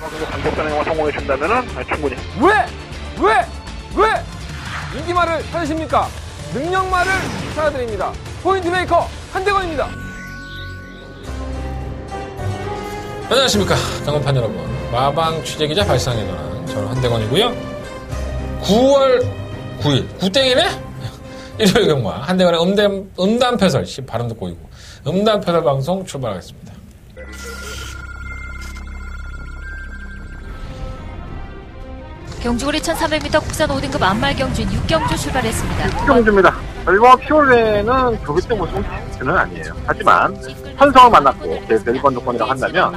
그리고 강력전에 성공해 준다면은 충분히. 왜 인기말을 찾으십니까? 능력말을 찾아드립니다. 포인트 메이커 한대건입니다. 안녕하십니까 강원판 여러분. 마방 취재기자 발상에 관한 저는 한대건이고요. 9월 9일 구땡이네? 일요일 경과 한대건의 음담패설 발음도 꼬이고 음담패설 방송 출발하겠습니다. 경주거리 1300m 국산 5등급 안말경주인 6경주 출발했습니다. 6경주입니다. 결과 피올레는 조기 때 우승은 아니에요. 하지만 현성을 만났고 그래서 1번 조건이라고 한다면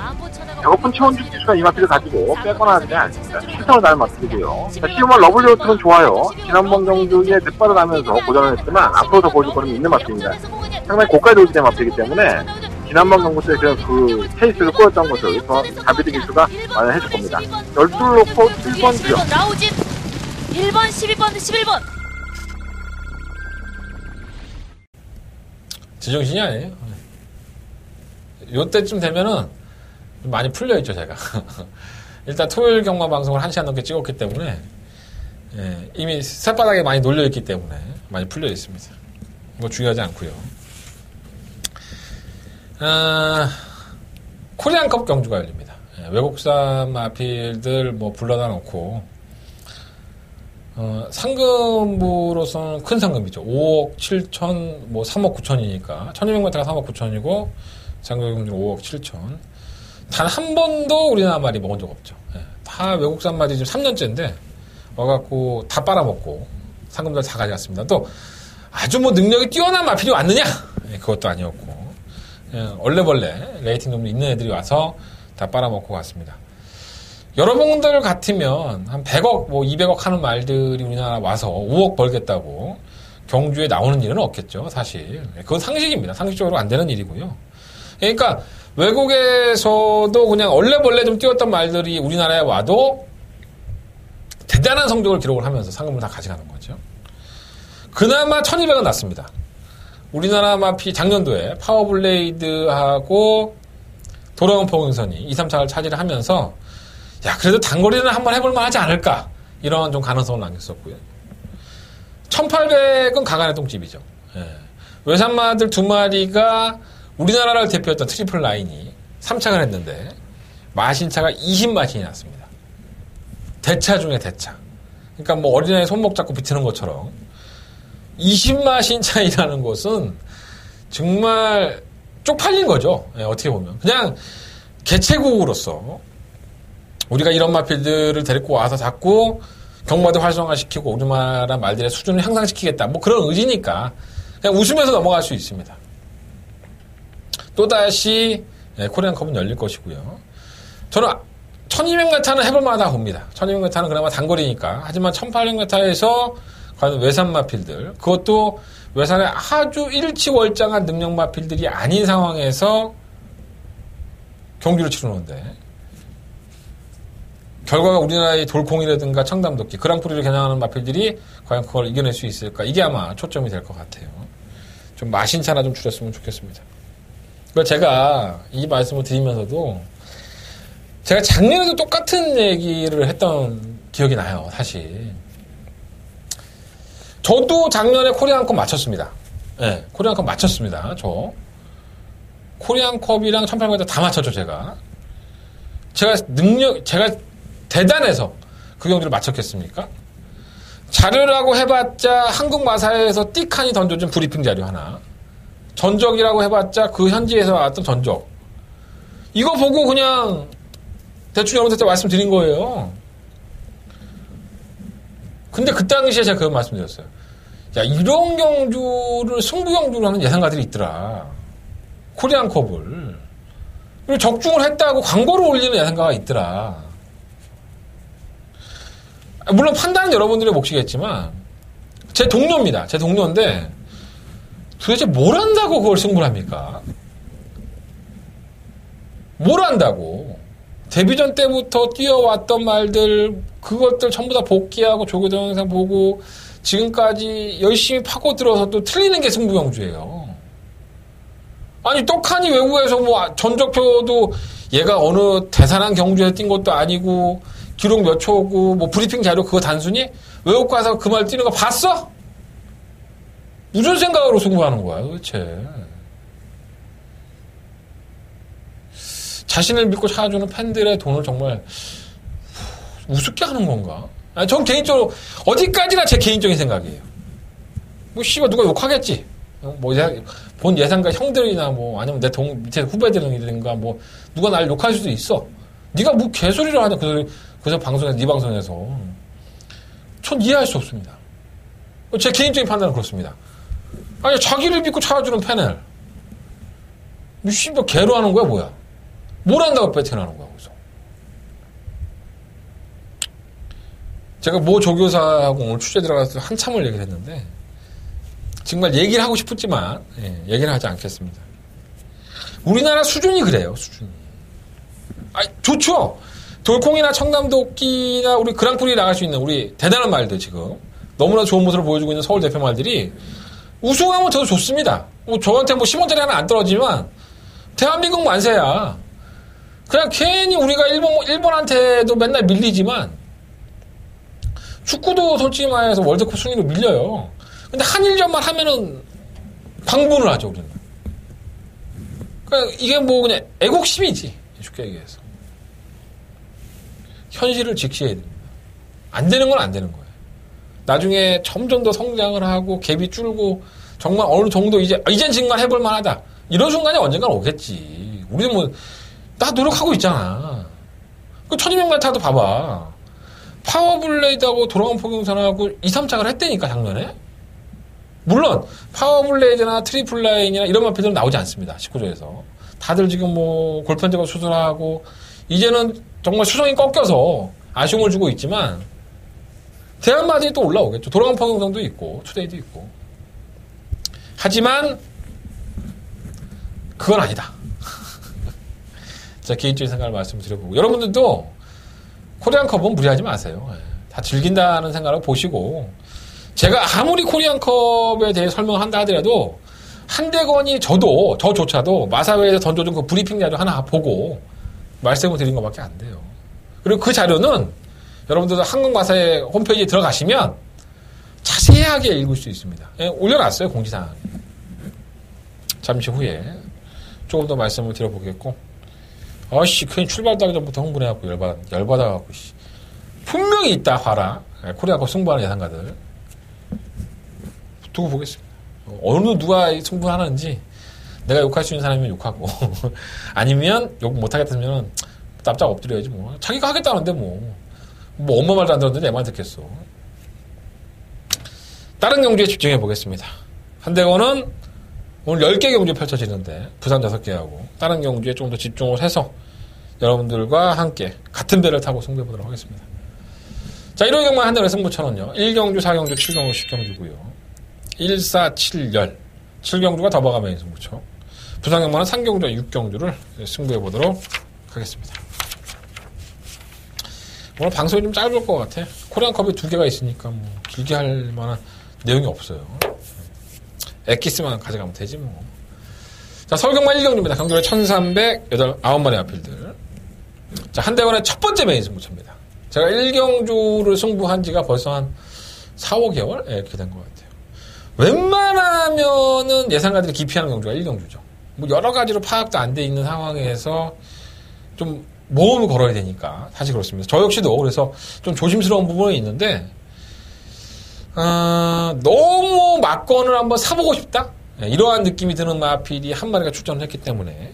배고픈 최원주 기수가 이 마피를 가지고 빼거나 하지 않습니다. 실성을 다는 마피이고요. 시우만 러블리오트는 좋아요. 지난번 경주에 늦바라나면서 고전을 했지만 앞으로도 보여줄 거는 있는 마피입니다. 상당히 고가에 도지된 마피이기 때문에 지난번 경주 때 그 케이스를 꼬였던 것을 다비드 기수가 만회해줄 겁니다. 12를 놓고 1번 주요. 라우진 1번, 12번, 11번. 제정신이 아니에요. 요때쯤 되면은 좀 많이 풀려있죠, 제가. 일단 토요일 경마 방송을 1시간 넘게 찍었기 때문에, 예, 이미 쇳바닥에 많이 놀려있기 때문에 많이 풀려있습니다. 뭐 중요하지 않고요. 코리안컵 경주가 열립니다. 예, 외국산 마필들 뭐 불러다 놓고, 상금으로서는 큰 상금이죠. 5억 7천, 뭐 3억 9천이니까. 1200m가 3억 9천이고, 상금은 5억 7천. 단 한 번도 우리나라 말이 먹은 적 없죠. 예, 다 외국산 말이 지금 3년째인데, 와갖고 다 빨아먹고, 상금들 다 가져갔습니다. 또, 아주 뭐 능력이 뛰어난 마필이 왔느냐? 예, 그것도 아니었고, 예, 얼레벌레, 레이팅 좀 있는 애들이 와서 다 빨아먹고 갔습니다. 여러분들 같으면 한 100억, 뭐 200억 하는 말들이 우리나라 와서 5억 벌겠다고 경주에 나오는 일은 없겠죠, 사실. 그건 상식입니다. 상식적으로 안 되는 일이고요. 그러니까 외국에서도 그냥 얼레벌레 좀 띄웠던 말들이 우리나라에 와도 대단한 성적을 기록을 하면서 상금을 다 가져가는 거죠. 그나마 1200은 났습니다. 우리나라 마피 작년도에 파워블레이드하고 돌아온 포경선이 2, 3차를 차지를 하면서 야, 그래도 단거리는 한번 해볼만 하지 않을까? 이런 좀 가능성을 남겼었고요. 1800은 가간의 똥집이죠. 예. 외산마들 2마리가 우리나라를 대표했던 트리플 라인이 3착을 했는데, 마신차가 20마신이 났습니다. 대차 중에 대차. 그러니까 뭐 어린아이 손목 잡고 비트는 것처럼, 20마신 차이라는 것은 정말 쪽팔린 거죠. 예, 어떻게 보면. 그냥 개체국으로서, 우리가 이런 마필들을 데리고 와서 자꾸 경마도 활성화시키고 우리나라 말들의 수준을 향상시키겠다. 뭐 그런 의지니까 그냥 웃으면서 넘어갈 수 있습니다. 또다시 코리안컵은 열릴 것이고요. 저는 1200m는 해볼 만하다고 봅니다. 1200m는 그나마 단거리니까. 하지만 1800m에서 과연 외산 마필들, 그것도 외산의 아주 일치월장한 능력 마필들이 아닌 상황에서 경주를 치르는데 결과가 우리나라의 돌콩이라든가 청담도끼, 그랑프리를 겨냥하는 마필들이 과연 그걸 이겨낼 수 있을까? 이게 아마 초점이 될 것 같아요. 좀 마신차나 좀 줄였으면 좋겠습니다. 그래서 제가 이 말씀을 드리면서도 제가 작년에도 똑같은 얘기를 했던 기억이 나요, 사실. 저도 작년에 코리안컵 맞췄습니다. 네, 코리안컵 맞췄습니다, 저. 코리안컵이랑 1800m 다 맞췄죠, 제가. 제가 대단해서 그 경주를 맞췄겠습니까? 자료라고 해봤자 한국마사에서 띡하니 던져준 브리핑 자료 하나. 전적이라고 해봤자 그 현지에서 나왔던 전적. 이거 보고 그냥 대충 여러분들한테 말씀드린 거예요. 근데 그 당시에 제가 그런 말씀드렸어요. 야, 이런 경주를 승부 경주로 하는 예상가들이 있더라. 코리안컵을. 그리고 적중을 했다고 광고를 올리는 예상가가 있더라. 물론 판단은 여러분들의 몫이겠지만 제 동료입니다. 제 동료인데 도대체 뭘 한다고 그걸 승부를 합니까? 뭘 한다고. 데뷔전 때부터 뛰어왔던 말들 그것들 전부 다 복귀하고 조교 동영상 보고 지금까지 열심히 파고들어서 또 틀리는 게 승부경주예요. 아니 떡하니 외국에서 뭐 전적표도 얘가 어느 대산한 경주에서 뛴 것도 아니고 기록 몇 초고 뭐 브리핑 자료 그거 단순히 외국 가서 그 말 뛰는 거 봤어? 무슨 생각으로 승부하는 거야 도대체. 자신을 믿고 찾아주는 팬들의 돈을 정말 우습게 하는 건가? 전 개인적으로 어디까지나 제 개인적인 생각이에요. 뭐 씨발 누가 욕하겠지. 뭐 본 예상가 형들이나 뭐 아니면 내 밑에 후배들이든가 뭐 누가 날 욕할 수도 있어. 네가 뭐 개소리를 하냐 그래서 방송에서 네 방송에서 전 이해할 수 없습니다. 제 개인적인 판단은 그렇습니다. 아니 자기를 믿고 찾아주는 팬을 뭐 씨발 개로 하는 거야 뭐야? 뭘 한다고 배팅하는 거야 거기서? 제가 모 조교사하고 오늘 취재 들어가서 한참을 얘기를 했는데 정말 얘기를 하고 싶었지만 얘기를 하지 않겠습니다. 우리나라 수준이 그래요. 수준이. 좋죠. 돌콩이나 청담도끼나 우리 그랑프리 나갈 수 있는 우리 대단한 말들 지금 너무나 좋은 모습을 보여주고 있는 서울 대표 말들이 우승하면 저도 좋습니다. 뭐 저한테 뭐 10원짜리 하나 안 떨어지지만 대한민국 만세야. 그냥 괜히 우리가 일본한테도 맨날 밀리지만 축구도 솔직히 말해서 월드컵 순위로 밀려요. 근데 한일전만 하면은 광분을 하죠, 우리는. 그러니까 이게 뭐 그냥 애국심이지, 쉽게 얘기해서. 현실을 직시해야 됩니다. 안 되는 건 안 되는 거예요. 나중에 점점 더 성장을 하고 갭이 줄고 정말 어느 정도 이젠 정말 해볼 만하다. 이런 순간이 언젠간 오겠지. 우리는 뭐, 나 노력하고 있잖아. 그 1200m도 봐봐. 파워블레이드하고 돌아온 포경선하고 2, 3착을 했다니까, 작년에. 물론 파워블레이드나 트리플라인이나 이런 마피들은 나오지 않습니다. 19조에서. 다들 지금 뭐 골편적으로 수술하고 이제는 정말 수성이 꺾여서 아쉬움을 주고 있지만 대한마들이 또 올라오겠죠. 돌아온 포경선도 있고 투데이도 있고. 하지만 그건 아니다. 자, 개인적인 생각을 말씀드려보고 여러분들도 코리안컵은 무리하지 마세요. 다 즐긴다는 생각을 보시고 제가 아무리 코리안컵에 대해 설명한다 하더라도 한대건이 저조차도 마사회에서 던져준 그 브리핑 자료 하나 보고 말씀을 드린 것밖에 안 돼요. 그리고 그 자료는 여러분들도 한국마사회 홈페이지에 들어가시면 자세하게 읽을 수 있습니다. 올려놨어요, 공지사항. 잠시 후에 조금 더 말씀을 드려보겠고 괜히 출발도 하기 전부터 흥분해갖고 열받아갖고 분명히 있다 봐라. 코리안컵 승부하는 예상가들 두고 보겠습니다. 어느 누가 승부하는지 내가 욕할 수 있는 사람이면 욕하고 아니면 욕 못하겠다면 납작 엎드려야지 뭐. 자기가 하겠다는데 뭐 엄마 말도 안 들었는데 내 말 듣겠어. 다른 경주에 집중해 보겠습니다. 한대건은 오늘 10개 경주 펼쳐지는데 부산 6개하고 다른 경주에 좀 더 집중을 해서 여러분들과 함께 같은 배를 타고 승부해 보도록 하겠습니다. 자, 1월 경마 한대건의 승부처는요. 1경주, 4경주, 7경주, 10경주고요. 1, 4, 7, 열 7경주가 더버가 메인 승부처. 부산 경마는 3경주와 6경주를 승부해 보도록 하겠습니다. 오늘 방송이 좀 짧을 것 같아. 코리안컵이 2개가 있으니까 뭐 길게 할 만한 내용이 없어요. 엑기스만 가져가면 되지 뭐. 자, 서울경마 1경주입니다. 경주에 1309마리 아필들. 자, 한대건의 첫 번째 메인 승부처입니다. 제가 1경주를 승부한 지가 벌써 한 4, 5개월? 이렇게 된 것 같아요. 웬만하면은 예상가들이 기피하는 경주가 1경주죠. 뭐 여러 가지로 파악도 안 돼 있는 상황에서 좀 모험을 걸어야 되니까 사실 그렇습니다. 저 역시도 그래서 좀 조심스러운 부분이 있는데 너무 막건을 한번 사보고 싶다? 이러한 느낌이 드는 마필이 한 마리가 출전을 했기 때문에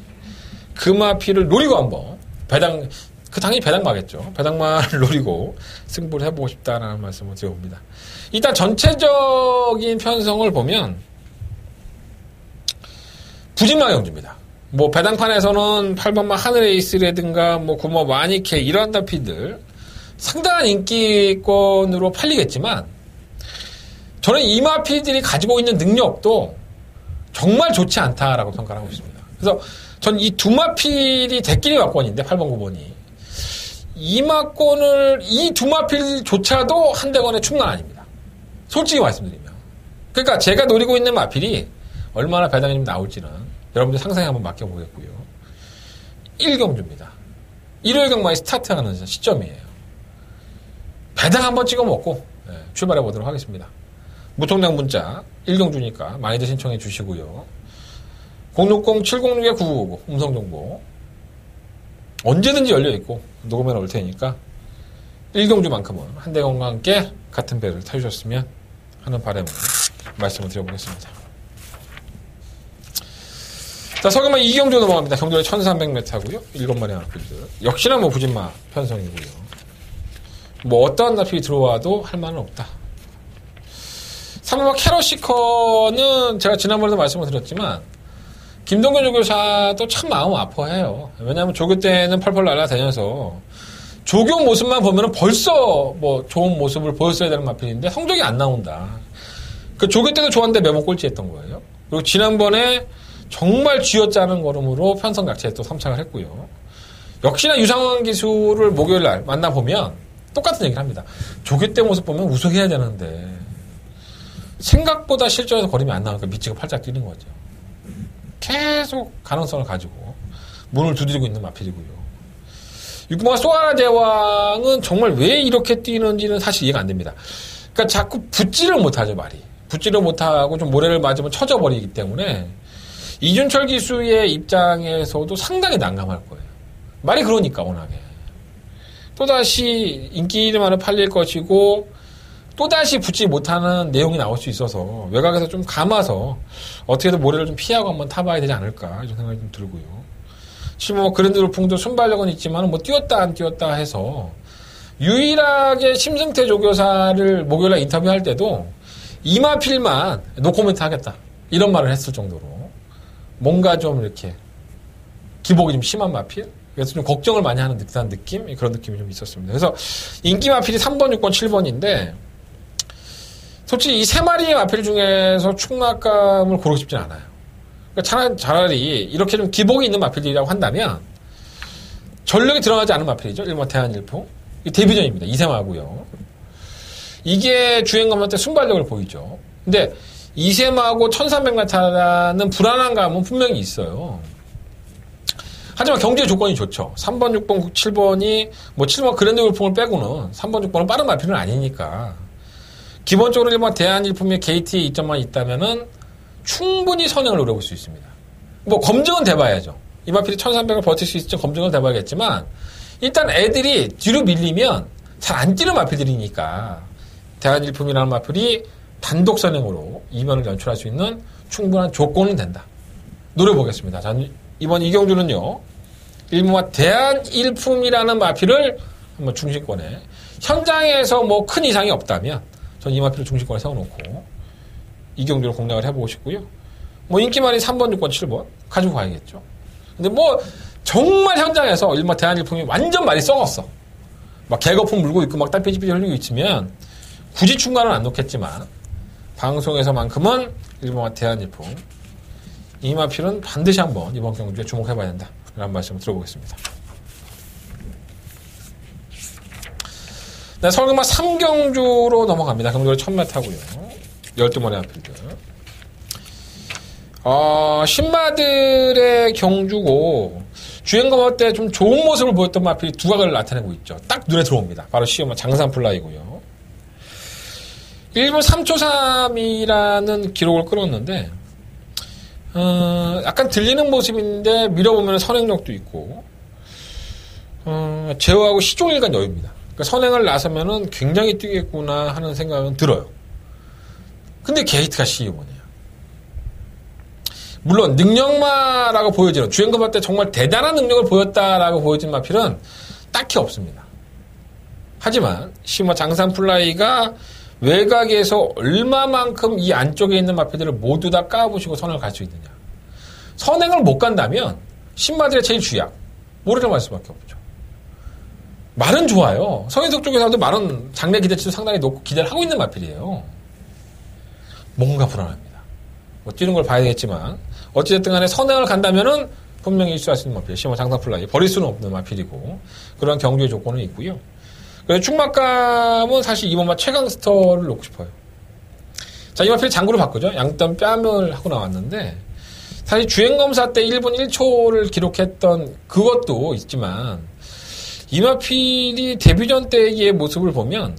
그 마필을 노리고 한번 당연히 배당마겠죠. 배당마를 노리고 승부를 해보고 싶다라는 말씀을 드려봅니다. 일단 전체적인 편성을 보면 부진마 경주입니다. 뭐 배당판에서는 8번마 하늘에이스라든가 뭐 9번 마니케 이런 다피들 상당한 인기권으로 팔리겠지만 저는 이 마피들이 가지고 있는 능력도 정말 좋지 않다라고 평가를 하고 있습니다. 그래서 전 이 두 마필이 대끼리 막권인데 8번 9번이 이 두 마필조차도 한대건의 충남 아닙니다. 솔직히 말씀드리면. 그러니까 제가 노리고 있는 마필이 얼마나 배당이 나올지는 여러분들 상상에 한번 맡겨보겠고요. 1경주입니다. 일요일 경마에 스타트하는 시점이에요. 배당 한번 찍어 먹고 출발해 보도록 하겠습니다. 무통장 문자 1경주니까 많이들 신청해 주시고요. 060-706-9999 음성정보 언제든지 열려있고 녹음해 놓을 테니까 1경주만큼은 한대건과 함께 같은 배를 타주셨으면 하는 바람으로 말씀을 드려보겠습니다. 자, 서금만 2경주 넘어갑니다. 경주에 1300m고요. 7마리 앞필드. 역시나 뭐 부진마 편성이고요. 뭐 어떠한 납필이 들어와도 할 말은 없다. 3번 캐럿시커는 제가 지난번에도 말씀을 드렸지만 김동균 조교사도 참 마음 아파해요. 왜냐하면 조교 때는 펄펄 날아다녀서 조교 모습만 보면 벌써 뭐 좋은 모습을 보였어야 되는 마필인데 성적이 안 나온다. 그 조교 때도 좋았는데 매번 꼴찌했던 거예요. 그리고 지난번에 정말 쥐어짜는 걸음으로 편성 약체에 또 3착을 했고요. 역시나 유상원 기수를 목요일 날 만나보면 똑같은 얘기를 합니다. 조교 때 모습 보면 우승해야 되는데 생각보다 실전에서 걸음이 안 나오니까 미치고 팔짝 뛰는 거죠. 계속 가능성을 가지고 문을 두드리고 있는 마필이고요. 6번가 소아라 제왕은 정말 왜 이렇게 뛰는지는 사실 이해가 안 됩니다. 그러니까 자꾸 붙지를 못하죠, 말이. 붙지를 못하고 좀 모래를 맞으면 쳐져버리기 때문에 이준철 기수의 입장에서도 상당히 난감할 거예요. 말이 그러니까 워낙에. 또다시 인기만을 팔릴 것이고 또다시 붙지 못하는 내용이 나올 수 있어서 외곽에서 좀 감아서 어떻게든 모래를 좀 피하고 한번 타봐야 되지 않을까 이런 생각이 좀 들고요. 지금 뭐 그랜드 루풍도 순발력은 있지만 뭐 뛰었다 안 뛰었다 해서 유일하게 심승태 조교사를 목요일날 인터뷰할 때도 이마필만 노코멘트 하겠다 이런 말을 했을 정도로 뭔가 좀 이렇게 기복이 좀 심한 마필 그래서 좀 걱정을 많이 하는 듯한 느낌 그런 느낌이 좀 있었습니다. 그래서 인기 마필이 3번, 6번, 7번인데 솔직히 이 세 마리의 마필 중에서 충막감을 고르고 싶진 않아요. 그러니까 차라리 이렇게 좀 기복이 있는 마필이라고 한다면 전력이 들어가지 않은 마필이죠. 1번 대한일풍. 이 데뷔전입니다. 이세마고요. 이게 주행검사 때 순발력을 보이죠. 근데 이세마하고 1300m라는 불안한 감은 분명히 있어요. 하지만 경주의 조건이 좋죠. 3번, 6번, 7번이 뭐 7번 그랜드 울풍을 빼고는 3번, 6번은 빠른 마필은 아니니까 기본적으로 1번 대한일품의 게이트에 이점만 있다면은 충분히 선행을 노려볼 수 있습니다. 뭐 검증은 돼봐야죠. 이 마필이 1300을 버틸 수 있을지 검증을 돼봐야겠지만 일단 애들이 뒤로 밀리면 잘 안 뛰는 마필들이니까 대한일품이라는 마필이 단독 선행으로 이변을 연출할 수 있는 충분한 조건은 된다. 노려보겠습니다. 자, 이번 이경주는요. 일부마 대한일품이라는 마필을 한번 중심권에 현장에서 뭐 큰 이상이 없다면 전 이 마필을 중심권에 세워놓고 이경주를 공략을 해보고 싶고요. 뭐 인기만이 3번, 6번, 7번 가지고 가야겠죠. 근데 뭐 정말 현장에서 일마 대한일품이 완전 말이 썩었어. 막 개거품 물고 있고 막 땀 삐질삐질 흘리고 있으면 굳이 중간은 안 놓겠지만 방송에서만큼은 일본과 대한일품 이 마필은 반드시 한번 이번 경주에 주목해봐야 된다 라는 말씀을 들어보겠습니다. 네, 서울경마 3경주로 넘어갑니다. 경주를 1000m고요 12마리 앞필드 신마들의 경주고 주행검화 때 좀 좋은 모습을 보였던 마필이 두각을 나타내고 있죠. 딱 눈에 들어옵니다. 바로 시험은 장산플라이고요 1분 3초 3이라는 기록을 끌었는데 약간 들리는 모습인데 밀어보면 선행력도 있고 제어하고 시종일관 여유입니다. 그러니까 선행을 나서면은 굉장히 뛰겠구나 하는 생각은 들어요. 근데 게이트가 C2번이에요. 물론 능력마라고 보여지는 주행검화 때 정말 대단한 능력을 보였다라고 보여진 마필은 딱히 없습니다. 하지만 시마 장산플라이가 외곽에서 얼마만큼 이 안쪽에 있는 마필들을 모두 다 까부시고 선행을 갈 수 있느냐. 선행을 못 간다면 신마들의 제일 주약 모래를 말 수밖에 없죠. 말은 좋아요. 서인석 쪽에서도 말은 장래 기대치도 상당히 높고 기대를 하고 있는 마필이에요. 뭔가 불안합니다. 뭐 뛰는 걸 봐야 되겠지만 어찌됐든 간에 선행을 간다면은 분명히 일수할 수 있는 마필 시마 장산플라이 버릴 수는 없는 마필이고 그런 경주의 조건은 있고요. 그래서 충막감은 사실 이번만 최강스터를 놓고 싶어요. 자, 이 마필 장구를 바꾸죠. 양땀 뺨을 하고 나왔는데 사실 주행검사 때 1분 1초를 기록했던 그것도 있지만 이마필이 데뷔전 때의 모습을 보면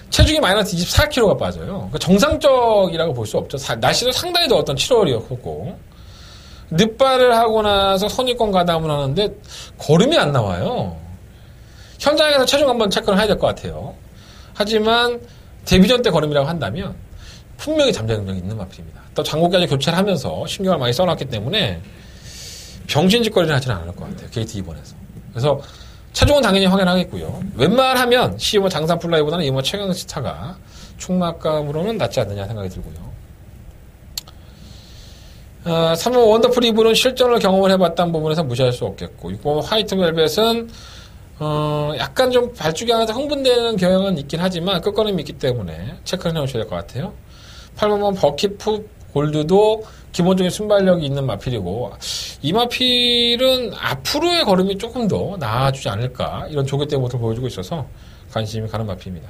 체중이 마이너스 24kg가 빠져요. 그러니까 정상적이라고 볼 수 없죠. 날씨도 상당히 더웠던 7월이었고 늑발을 하고 나서 선입권 가담을 하는데 걸음이 안 나와요. 현장에서 체중 한번 체크를 해야 될 것 같아요. 하지만 데뷔전 때 걸음이라고 한다면 분명히 잠재 능력이 있는 마필입니다. 또 장고까지 교체를 하면서 신경을 많이 써놨기 때문에 병신짓거리를 하지는 않을 것 같아요. 게이트 2번에서. 그래서 체중은 당연히 확인하겠고요. 웬만하면 시모 장산 플라이보다는 이모 최강 스타가 충막감으로는 낫지 않느냐 생각이 들고요. 3번 원더풀 이블은 실전을 경험을 해봤다는 부분에서 무시할 수 없겠고 6번 화이트 벨벳은 약간 좀 발주기 안에서 흥분되는 경향은 있긴 하지만 끝걸음이 있기 때문에 체크를 해놓으셔야 될 것 같아요. 8번 버킷풋 골드도 기본적인 순발력이 있는 마필이고 이 마필은 앞으로의 걸음이 조금 더 나아지지 않을까 이런 조교대 모습을 보여주고 있어서 관심이 가는 마필입니다.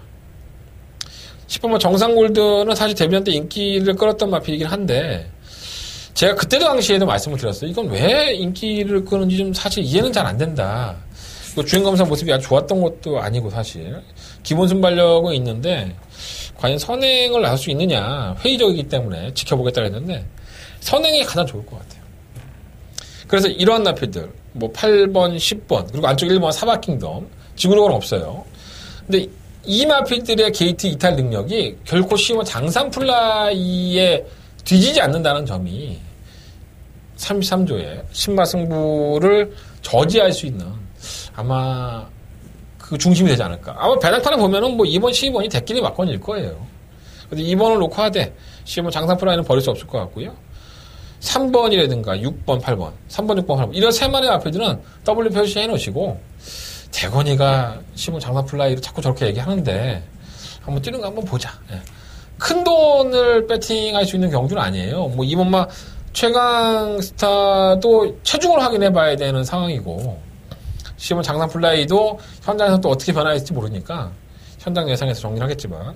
10번 정상 골드는 사실 데뷔전 때 인기를 끌었던 마필이긴 한데 제가 그때도 당시에도 말씀을 드렸어요. 이건 왜 인기를 끄는지 좀 사실 이해는 잘 안 된다. 주행검사 모습이 아주 좋았던 것도 아니고 사실 기본 순발력은 있는데 과연 선행을 나설 수 있느냐 회의적이기 때문에 지켜보겠다고 했는데 선행이 가장 좋을 것 같아요. 그래서 이러한 나필들 뭐 8번, 10번 그리고 안쪽 1번 사바킹덤 지구력은 없어요. 근데 이 마필들의 게이트 이탈 능력이 결코 시원 장산 플라이에 뒤지지 않는다는 점이 33조의 신마 승부를 저지할 수 있는 아마 그 중심이 되지 않을까. 아마 배당판을 보면은 뭐 2번, 12번이 대끼리 막건일 거예요. 근데 2번을 놓고 하되 12번 장산 플라이는 버릴 수 없을 것 같고요. 3번이라든가 6번, 8번, 3번, 6번, 8번 이런 세 마리의 앞에들은 W 표시해 놓으시고 대건이가 10번 장산 플라이를 자꾸 저렇게 얘기하는데 한번 뛰는 거 한번 보자. 예. 큰 돈을 배팅할 수 있는 경주는 아니에요. 뭐 이번 막 최강 스타도 체중을 확인해 봐야 되는 상황이고 10번 장산 플라이도 현장에서 또 어떻게 변화할지 모르니까 현장 예상에서 정리를 하겠지만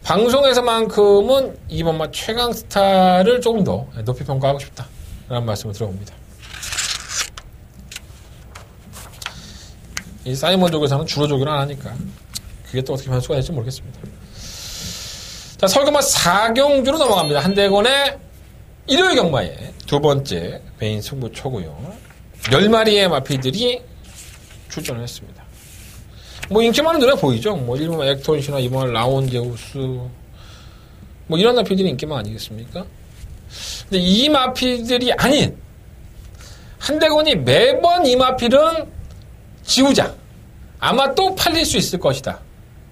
방송에서만큼은 이번 막 최강 스타를 조금 더 높이 평가하고 싶다라는 말씀을 들어봅니다. 이 사이먼 쪽에서는 주로 조교를 안 하니까 그게 또 어떻게 변수가 될지 모르겠습니다. 자, 설금마 4경주로 넘어갑니다. 한대건의 일요일 경마의 두 번째 메인 승부초고요. 10마리의 마피들이 출전을 했습니다. 뭐 인기 많은 노래 보이죠? 뭐 1번 액톤시나 2번 라온제우스 뭐 이런 마피들이 인기만 아니겠습니까? 근데 이 마피들이 아닌 한대건이 매번 이 마필은 지우자. 아마 또 팔릴 수 있을 것이다.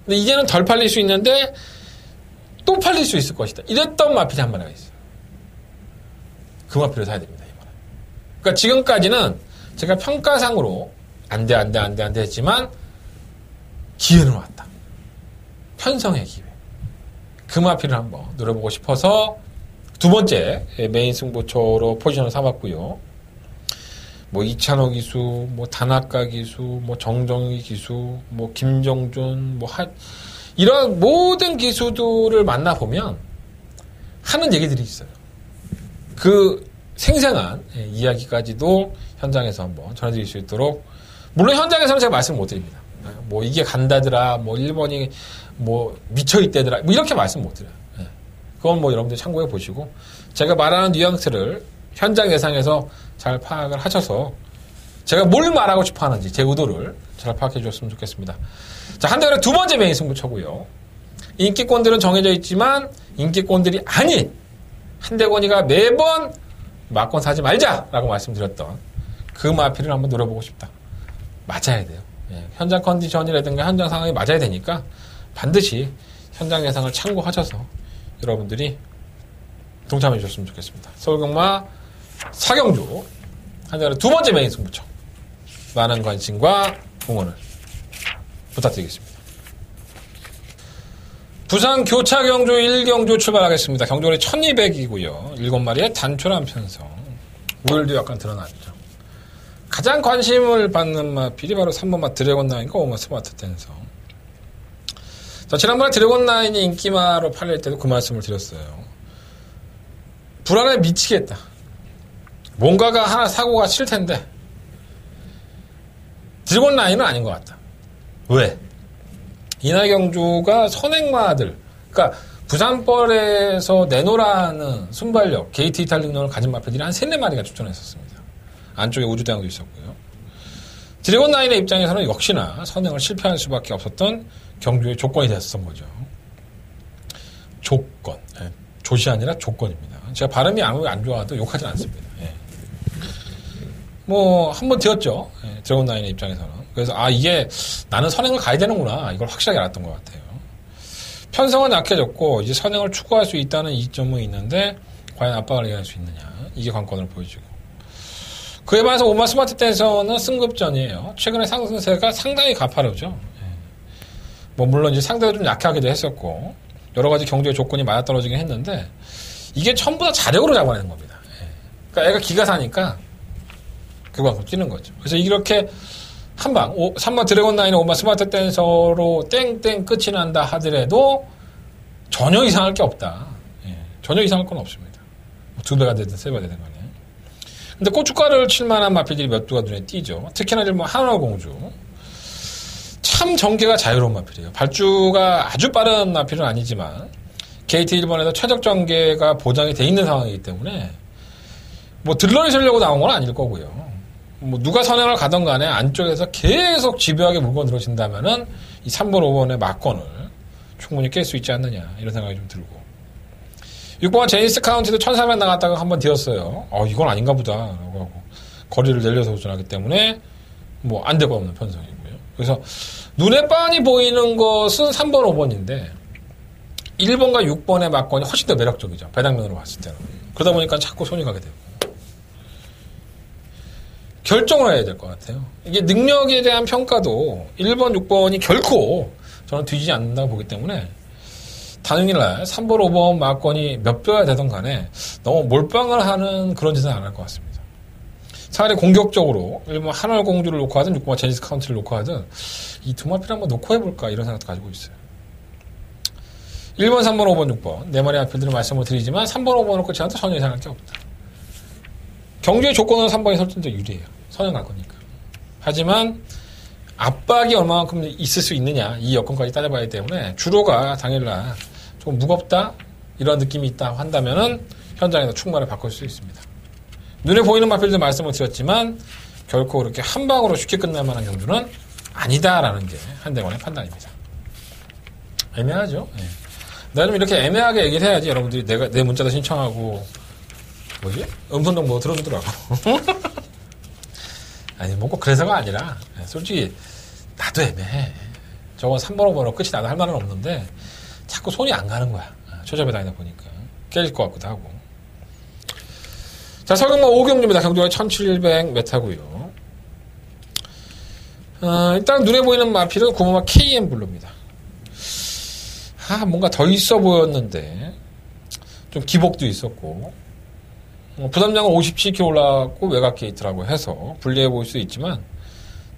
근데 이제는 덜 팔릴 수 있는데 또 팔릴 수 있을 것이다. 이랬던 마필이 한 마리가 있어요. 그 마필을 사야 됩니다, 이번에. 그러니까 지금까지는 제가 평가상으로 안 돼 했지만 기회는 왔다. 편성의 기회. 그 마필을 한번 노려보고 싶어서 두 번째 메인 승부처로 포지션을 삼았고요. 뭐 이찬호 기수, 뭐 다나카 기수, 뭐 정정희 기수, 뭐 김정준, 뭐 이런 모든 기수들을 만나보면 하는 얘기들이 있어요. 그 생생한 이야기까지도 현장에서 한번 전해드릴 수 있도록 물론 현장에서는 제가 말씀 못 드립니다. 뭐 이게 간다더라, 뭐 1번이 뭐 미쳐있대더라, 뭐 이렇게 말씀 못 드려요. 그건 뭐 여러분들 참고해 보시고 제가 말하는 뉘앙스를 현장 예상에서 잘 파악을 하셔서 제가 뭘 말하고 싶어 하는지 제 의도를 잘 파악해 주셨으면 좋겠습니다. 자, 한대건의 두 번째 메인 승부처고요. 인기권들은 정해져 있지만 인기권들이 아닌 한대건이가 매번 막권 사지 말자라고 말씀드렸던 그 마필을 한번 노려보고 싶다. 맞아야 돼요. 예, 현장 컨디션이라든가 현장 상황이 맞아야 되니까 반드시 현장 예상을 참고하셔서 여러분들이 동참해 주셨으면 좋겠습니다. 서울경마 4경주 한대건의 두 번째 메인 승부처 많은 관심과 응원을 부탁드리겠습니다. 부산 교차경주 1경주 출발하겠습니다. 경주원이 1200이고요. 7마리의 단촐한 편성. 오일도 약간 드러났죠. 가장 관심을 받는 마필이 바로 3번 드래곤라인과 5번 스마트 댄서. 자, 지난번에 드래곤라인이 인기마로 팔릴 때도 그 말씀을 드렸어요. 불안에 미치겠다. 뭔가가 하나 사고가 칠 텐데 드래곤 라인은 아닌 것 같다. 왜? 인하경주가 선행마들, 그러니까 부산벌에서 내노라는 순발력, 게이트 이탈 능력을 가진 마필들이 한 3-4마리가 출전했었습니다. 안쪽에 우주대왕도 있었고요. 드래곤 라인의 입장에서는 역시나 선행을 실패할 수밖에 없었던 경주의 조건이 됐었던 거죠. 조건. 조시 아니라 조건입니다. 제가 발음이 아무리 안 좋아도 욕하진 않습니다. 뭐, 한번 되었죠. 드래곤 라인의 입장에서는. 그래서, 이게 나는 선행을 가야 되는구나. 이걸 확실하게 알았던 것 같아요. 편성은 약해졌고, 이제 선행을 추구할 수 있다는 이점은 있는데, 과연 압박을 이겨낼 수 있느냐. 이게 관건을 보여주고. 그에 반해서 오마 스마트 댄서는 승급전이에요. 최근에 상승세가 상당히 가파르죠. 뭐, 물론 이제 상대가 좀 약하기도 했었고, 여러 가지 경제의 조건이 맞아떨어지긴 했는데, 이게 전부 다 자력으로 잡아내는 겁니다. 그러니까 애가 기가 사니까, 그만큼 뛰는 거죠. 그래서 이렇게 한방 3번 드래곤 라인의 5번 스마트 댄서로 땡땡 끝이 난다 하더라도 전혀 이상할 게 없다. 전혀 이상할 건 없습니다. 2배가 되든 3배가 되든 간에. 근데 고춧가루를 칠 만한 마필들이 몇 두가 눈에 띄죠. 특히나 이제 뭐 한화공주. 참 전개가 자유로운 마필이에요. 발주가 아주 빠른 마필은 아니지만 게이트 1번에서 최적 전개가 보장이 돼 있는 상황이기 때문에 뭐 들러리 쓰려고 나온 건 아닐 거고요. 뭐 누가 선행을 가던 간에 안쪽에서 계속 집요하게 물건 들어진다면은 이 3번, 5번의 막건을 충분히 깰 수 있지 않느냐 이런 생각이 좀 들고 6번 제니스 카운티도 1400 나갔다가 한번 뒤었어요. 이건 아닌가 보다 라고 하고 거리를 내려서 도전하기 때문에 뭐 안 될 거 없는 편성이고요. 그래서 눈에 빤히 보이는 것은 3번, 5번인데 1번과 6번의 막건이 훨씬 더 매력적이죠. 배당면으로 봤을 때는. 그러다 보니까 자꾸 손이 가게 되고 결정을 해야 될 것 같아요. 이게 능력에 대한 평가도 1번, 6번이 결코 저는 뒤지지 않는다고 보기 때문에 당일날 3번, 5번 막건이 몇 배가 되던 간에 너무 몰빵을 하는 그런 짓은 안 할 것 같습니다. 차라리 공격적으로 1번 한월공주를 놓고 하든 6번 제니스 카운티를 놓고 하든 이 두 마필 한번 놓고 해볼까 이런 생각도 가지고 있어요. 1번, 3번, 5번, 6번 4마리 마필들을 말씀을 드리지만 3번, 5번을 끝이 않아도 전혀 이상할 게 없다. 경주의 조건은 3번이 설정적 유리해요. 선행 갈 거니까. 하지만 압박이 얼마만큼 있을 수 있느냐 이 여건까지 따져봐야 하기 때문에 주로가 당일날 좀 무겁다 이런 느낌이 있다 한다면은 현장에서 충만을 바꿀 수 있습니다. 눈에 보이는 마필들 말씀을 드렸지만 결코 그렇게 한 방으로 쉽게 끝날 만한 경주는 아니다라는 게 한대원의 판단입니다. 애매하죠. 내가 좀 이렇게 애매하게 얘기를 해야지 여러분들이 내 문자도 신청하고 뭐지? 음성정보 들어주더라고. 아니, 뭐 꼭 그래서가 아니라, 솔직히, 나도 애매해. 저거 3번, 5번으로 끝이 나도 할 말은 없는데, 자꾸 손이 안 가는 거야. 초접에 다니다 보니까. 깨질 것 같기도 하고. 자, 설경마 5경주입니다. 경주가 1700m고요. 일단 눈에 보이는 마필은 9번마 KM 블루입니다. 뭔가 더 있어 보였는데, 좀 기복도 있었고, 부담량은 57kg 올라갔고 외곽 게이트라고 해서 불리해 보일 수 있지만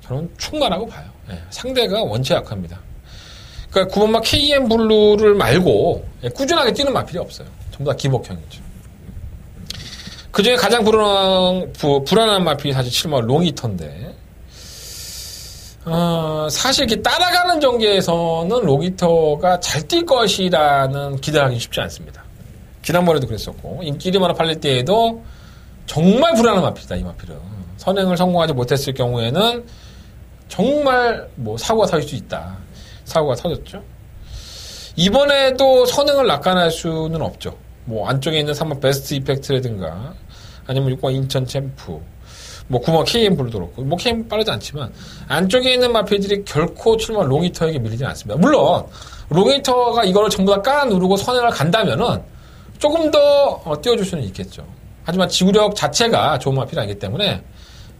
저는 충분하고 봐요. 상대가 원체 약합니다. 그러니까 9번마 KM 블루를 말고 꾸준하게 뛰는 마필이 없어요. 전부 다 기복형이죠. 그 중에 가장 불안한 마필이 사실 7번 롱히터인데 사실 이렇게 따라가는 전개에서는 롱히터가 잘 뛸 것이라는 기대하기 쉽지 않습니다. 지난번에도 그랬었고 인기 1위만을 팔릴 때에도 정말 불안한 마필이다. 이 마필은 선행을 성공하지 못했을 경우에는 정말 뭐 사고가 터질 수 있다. 사고가 터졌죠. 이번에도 선행을 낙관할 수는 없죠. 뭐 안쪽에 있는 3번 베스트 이펙트라든가 아니면 6번 인천 챔프 뭐 9번 KM 블루도 그렇고 뭐 KM 빠르지 않지만 안쪽에 있는 마필들이 결코 7번 롱히터에게 밀리지 않습니다. 물론 롱히터가 이거를 전부 다 깔아 누르고 선행을 간다면은 조금 더 띄워줄 수는 있겠죠. 하지만 지구력 자체가 좋은 마필이 아니기 때문에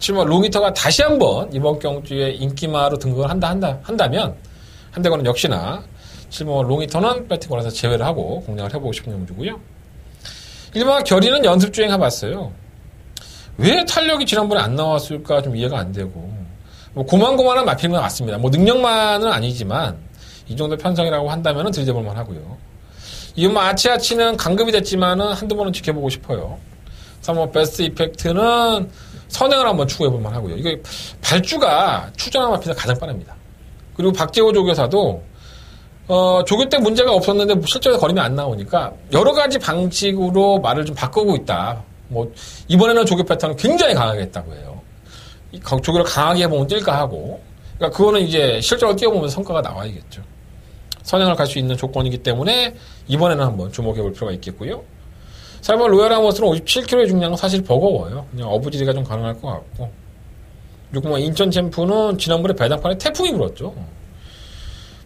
7번 롱히터가 다시 한번 이번 경주에 인기마로 등극을 한다면 한대건은 역시나 7번 롱히터는 배팅권에서 제외를 하고 공략을 해보고 싶은 경주고요. 1번 결의는 연습 주행 해봤어요. 왜 탄력이 지난번에 안 나왔을까 좀 이해가 안 되고 뭐 고만고만한 마필은 맞습니다. 뭐 능력만은 아니지만 이 정도 편성이라고 한다면 들이대볼만 하고요. 이건 뭐 아치아치는 강급이 됐지만은 한두 번은 지켜보고 싶어요. 3번 베스트 이펙트는 선행을 한번 추구해볼만 하고요. 이게 발주가 추정한 마피가 가장 빠릅니다. 그리고 박재호 조교사도 조교 때 문제가 없었는데 실전에 걸리면 안 나오니까 여러 가지 방식으로 말을 좀 바꾸고 있다. 뭐 이번에는 조교 패턴을 굉장히 강하게 했다고 해요. 조교를 강하게 해보면 뛸까 하고, 그러니까 그거는 이제 실제로 뛰어보면서 성과가 나와야겠죠. 선행을 갈 수 있는 조건이기 때문에 이번에는 한번 주목해볼 필요가 있겠고요. 4번 로얄 아머스는 57kg의 중량은 사실 버거워요. 그냥 어부지리가 좀 가능할 것 같고. 6번 인천 챔프는 지난번에 배당판에 태풍이 불었죠.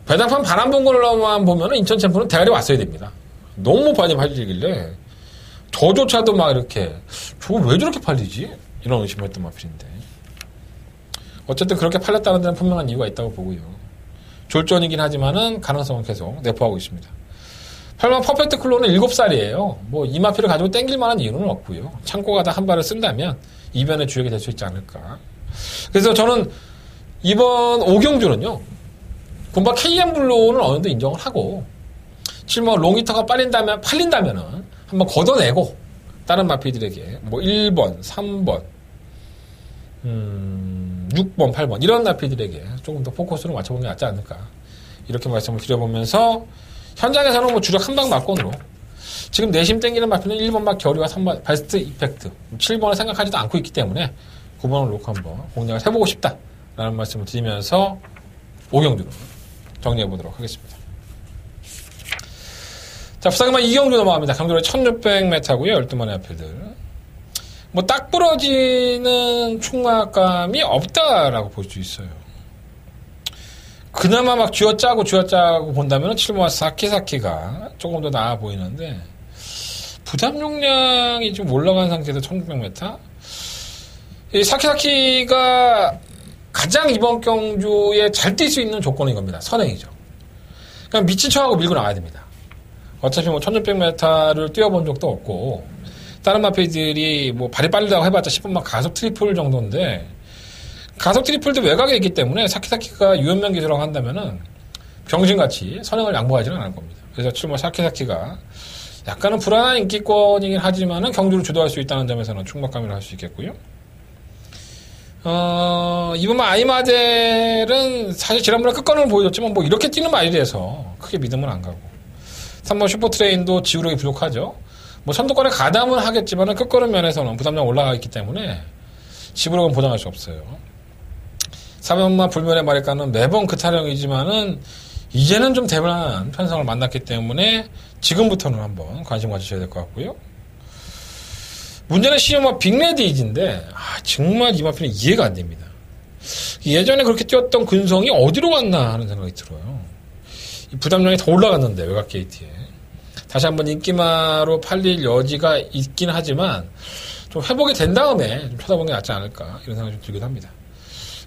배당판 바람 본 걸로만 보면 인천 챔프는 대가리 왔어야 됩니다. 너무 많이 팔리길래 저조차도 막 이렇게 저거 왜 저렇게 팔리지? 이런 의심을 했던 마필인데 어쨌든 그렇게 팔렸다는 데는 분명한 이유가 있다고 보고요. 졸전이긴 하지만은 가능성은 계속 내포하고 있습니다. 8번 퍼펙트 클로는 7살이에요. 뭐 이 마필을 가지고 땡길 만한 이유는 없고요. 창고 가다 한 발을 쓴다면 이변의 주역이 될 수 있지 않을까. 그래서 저는 이번 오경주는요. 군바 KM 블루는 어느 정도 인정을 하고 7번 롱히터가 팔린다면은 한번 걷어내고 다른 마필들에게 뭐 1번, 3번 6번, 8번 이런 마필들에게 조금 더 포커스를 맞춰보는 게 낫지 않을까 이렇게 말씀을 드려보면서 현장에서는 뭐 주력 한방 막건으로 지금 내심 땡기는 마필은 1번 막 결의와 3번 베스트 이펙트 7번을 생각하지도 않고 있기 때문에 9번을 놓고 한번 공략을 해보고 싶다라는 말씀을 드리면서 오경주로 정리해보도록 하겠습니다. 자, 부상만 이경주 넘어갑니다. 강조로 1600m고요. 12만의 아필들. 뭐 딱 부러지는 충막감이 없다라고 볼 수 있어요. 그나마 막 쥐어짜고 본다면 7번 사키사키가 조금 더 나아 보이는데 부담 용량이 좀 올라간 상태에서 1600m 이 사키사키가 가장 이번 경주에 잘 뛸 수 있는 조건인 겁니다. 선행이죠. 그냥 미친 척하고 밀고 나가야 됩니다. 어차피 뭐 1600m를 뛰어본 적도 없고 다른 마필들이 뭐 발이 빠르다고 해봤자 10분만 가속 트리플 정도인데 가속 트리플도 외곽에 있기 때문에 사키사키가 유연명 기술이라고 한다면은 병신같이 선행을 양보하지는 않을 겁니다. 그래서 7번 사키사키가 약간은 불안한 인기권이긴 하지만은 경주를 주도할 수 있다는 점에서는 충막감이라 할 수 있겠고요. 이번 아이마델은 사실 지난번에 끝권을 보여줬지만 뭐 이렇게 뛰는 말이 돼서 크게 믿음은 안 가고 3번 슈퍼트레인도 지구력이 부족하죠. 뭐 선두권에 가담은 하겠지만 끝걸음 면에서는 부담량 올라가 있기 때문에 지구력은 보장할 수 없어요. 4번마 불면의 마리카는 매번 그 타령이지만은 이제는 좀 대단한 편성을 만났기 때문에 지금부터는 한번 관심 가지셔야 될 것 같고요. 문제는 시험화 빅레디이지인데 정말 이 마피는 이해가 안 됩니다. 예전에 그렇게 뛰었던 근성이 어디로 갔나 하는 생각이 들어요. 이 부담량이 더 올라갔는데 외곽 게이트에 다시 한번 인기마로 팔릴 여지가 있긴 하지만 좀 회복이 된 다음에 좀 쳐다보는 게 낫지 않을까 이런 생각이 좀 들기도 합니다.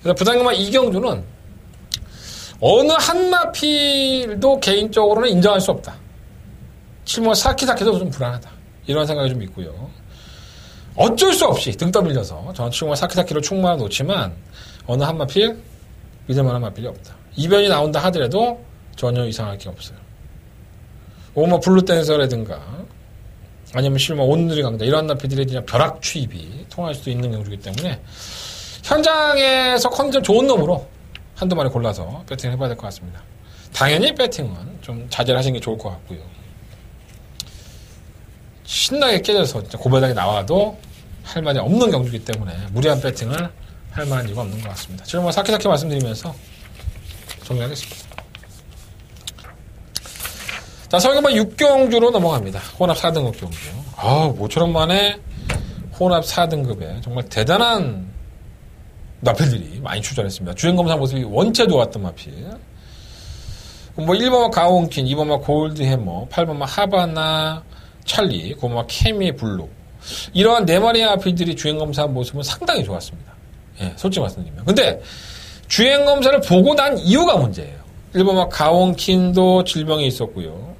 그래서 부담금마 이경주는 어느 한 마필도 개인적으로는 인정할 수 없다. 7번 사키사키도 좀 불안하다. 이런 생각이 좀 있고요. 어쩔 수 없이 등 떠밀려서 저는 7번 사키사키를 충분히 놓지만 어느 한 마필 믿을만한 마필이 없다. 이변이 나온다 하더라도 전혀 이상할 게 없어요. 오마 블루댄서라든가 아니면 실마 온누리 강자 이런 마필들이 그냥 벼락 추입이 통할 수도 있는 경주이기 때문에 현장에서 컨디션 좋은 놈으로 한두 마리 골라서 배팅을 해봐야 될 것 같습니다. 당연히 배팅은 좀 자제를 하시는 게 좋을 것 같고요. 신나게 깨져서 진짜 고배당이 나와도 할 말이 없는 경주이기 때문에 무리한 배팅을 할 만한 이유가 없는 것 같습니다. 지금 뭐 사키사키 말씀드리면서 정리하겠습니다. 자, 설계만 6경주로 넘어갑니다. 혼합 4등급 경주. 모처럼 만에 혼합 4등급에 정말 대단한 마필들이 많이 출전했습니다. 주행검사 모습이 원체 좋았던 마필. 뭐 1번마 가온킨, 2번마 골드해머, 8번마 하바나, 찰리, 9번마 케미 블루. 이러한 4마리의 마필들이 주행검사 모습은 상당히 좋았습니다. 예, 솔직히 말씀드리면. 근데 주행검사를 보고 난 이유가 문제예요. 1번마 가온킨도 질병이 있었고요.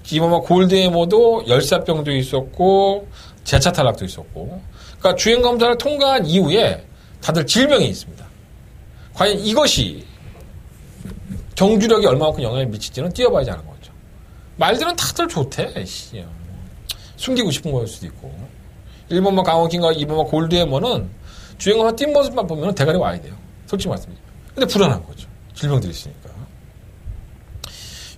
2번마 골드해머도 열사병도 있었고, 재차 탈락도 있었고. 그러니까 주행검사를 통과한 이후에 다들 질병이 있습니다. 과연 이것이 경주력이 얼마만큼 영향을 미칠지는 뛰어봐야지 하는 거죠. 말들은 다들 좋대. 숨기고 싶은 거일 수도 있고. 1번만 강원킹과 2번만 골드해머는 주행하면서 뛴 모습만 보면 대가리 와야 돼요. 솔직히 말씀드리면. 근데 불안한 거죠. 질병들이 있으니까.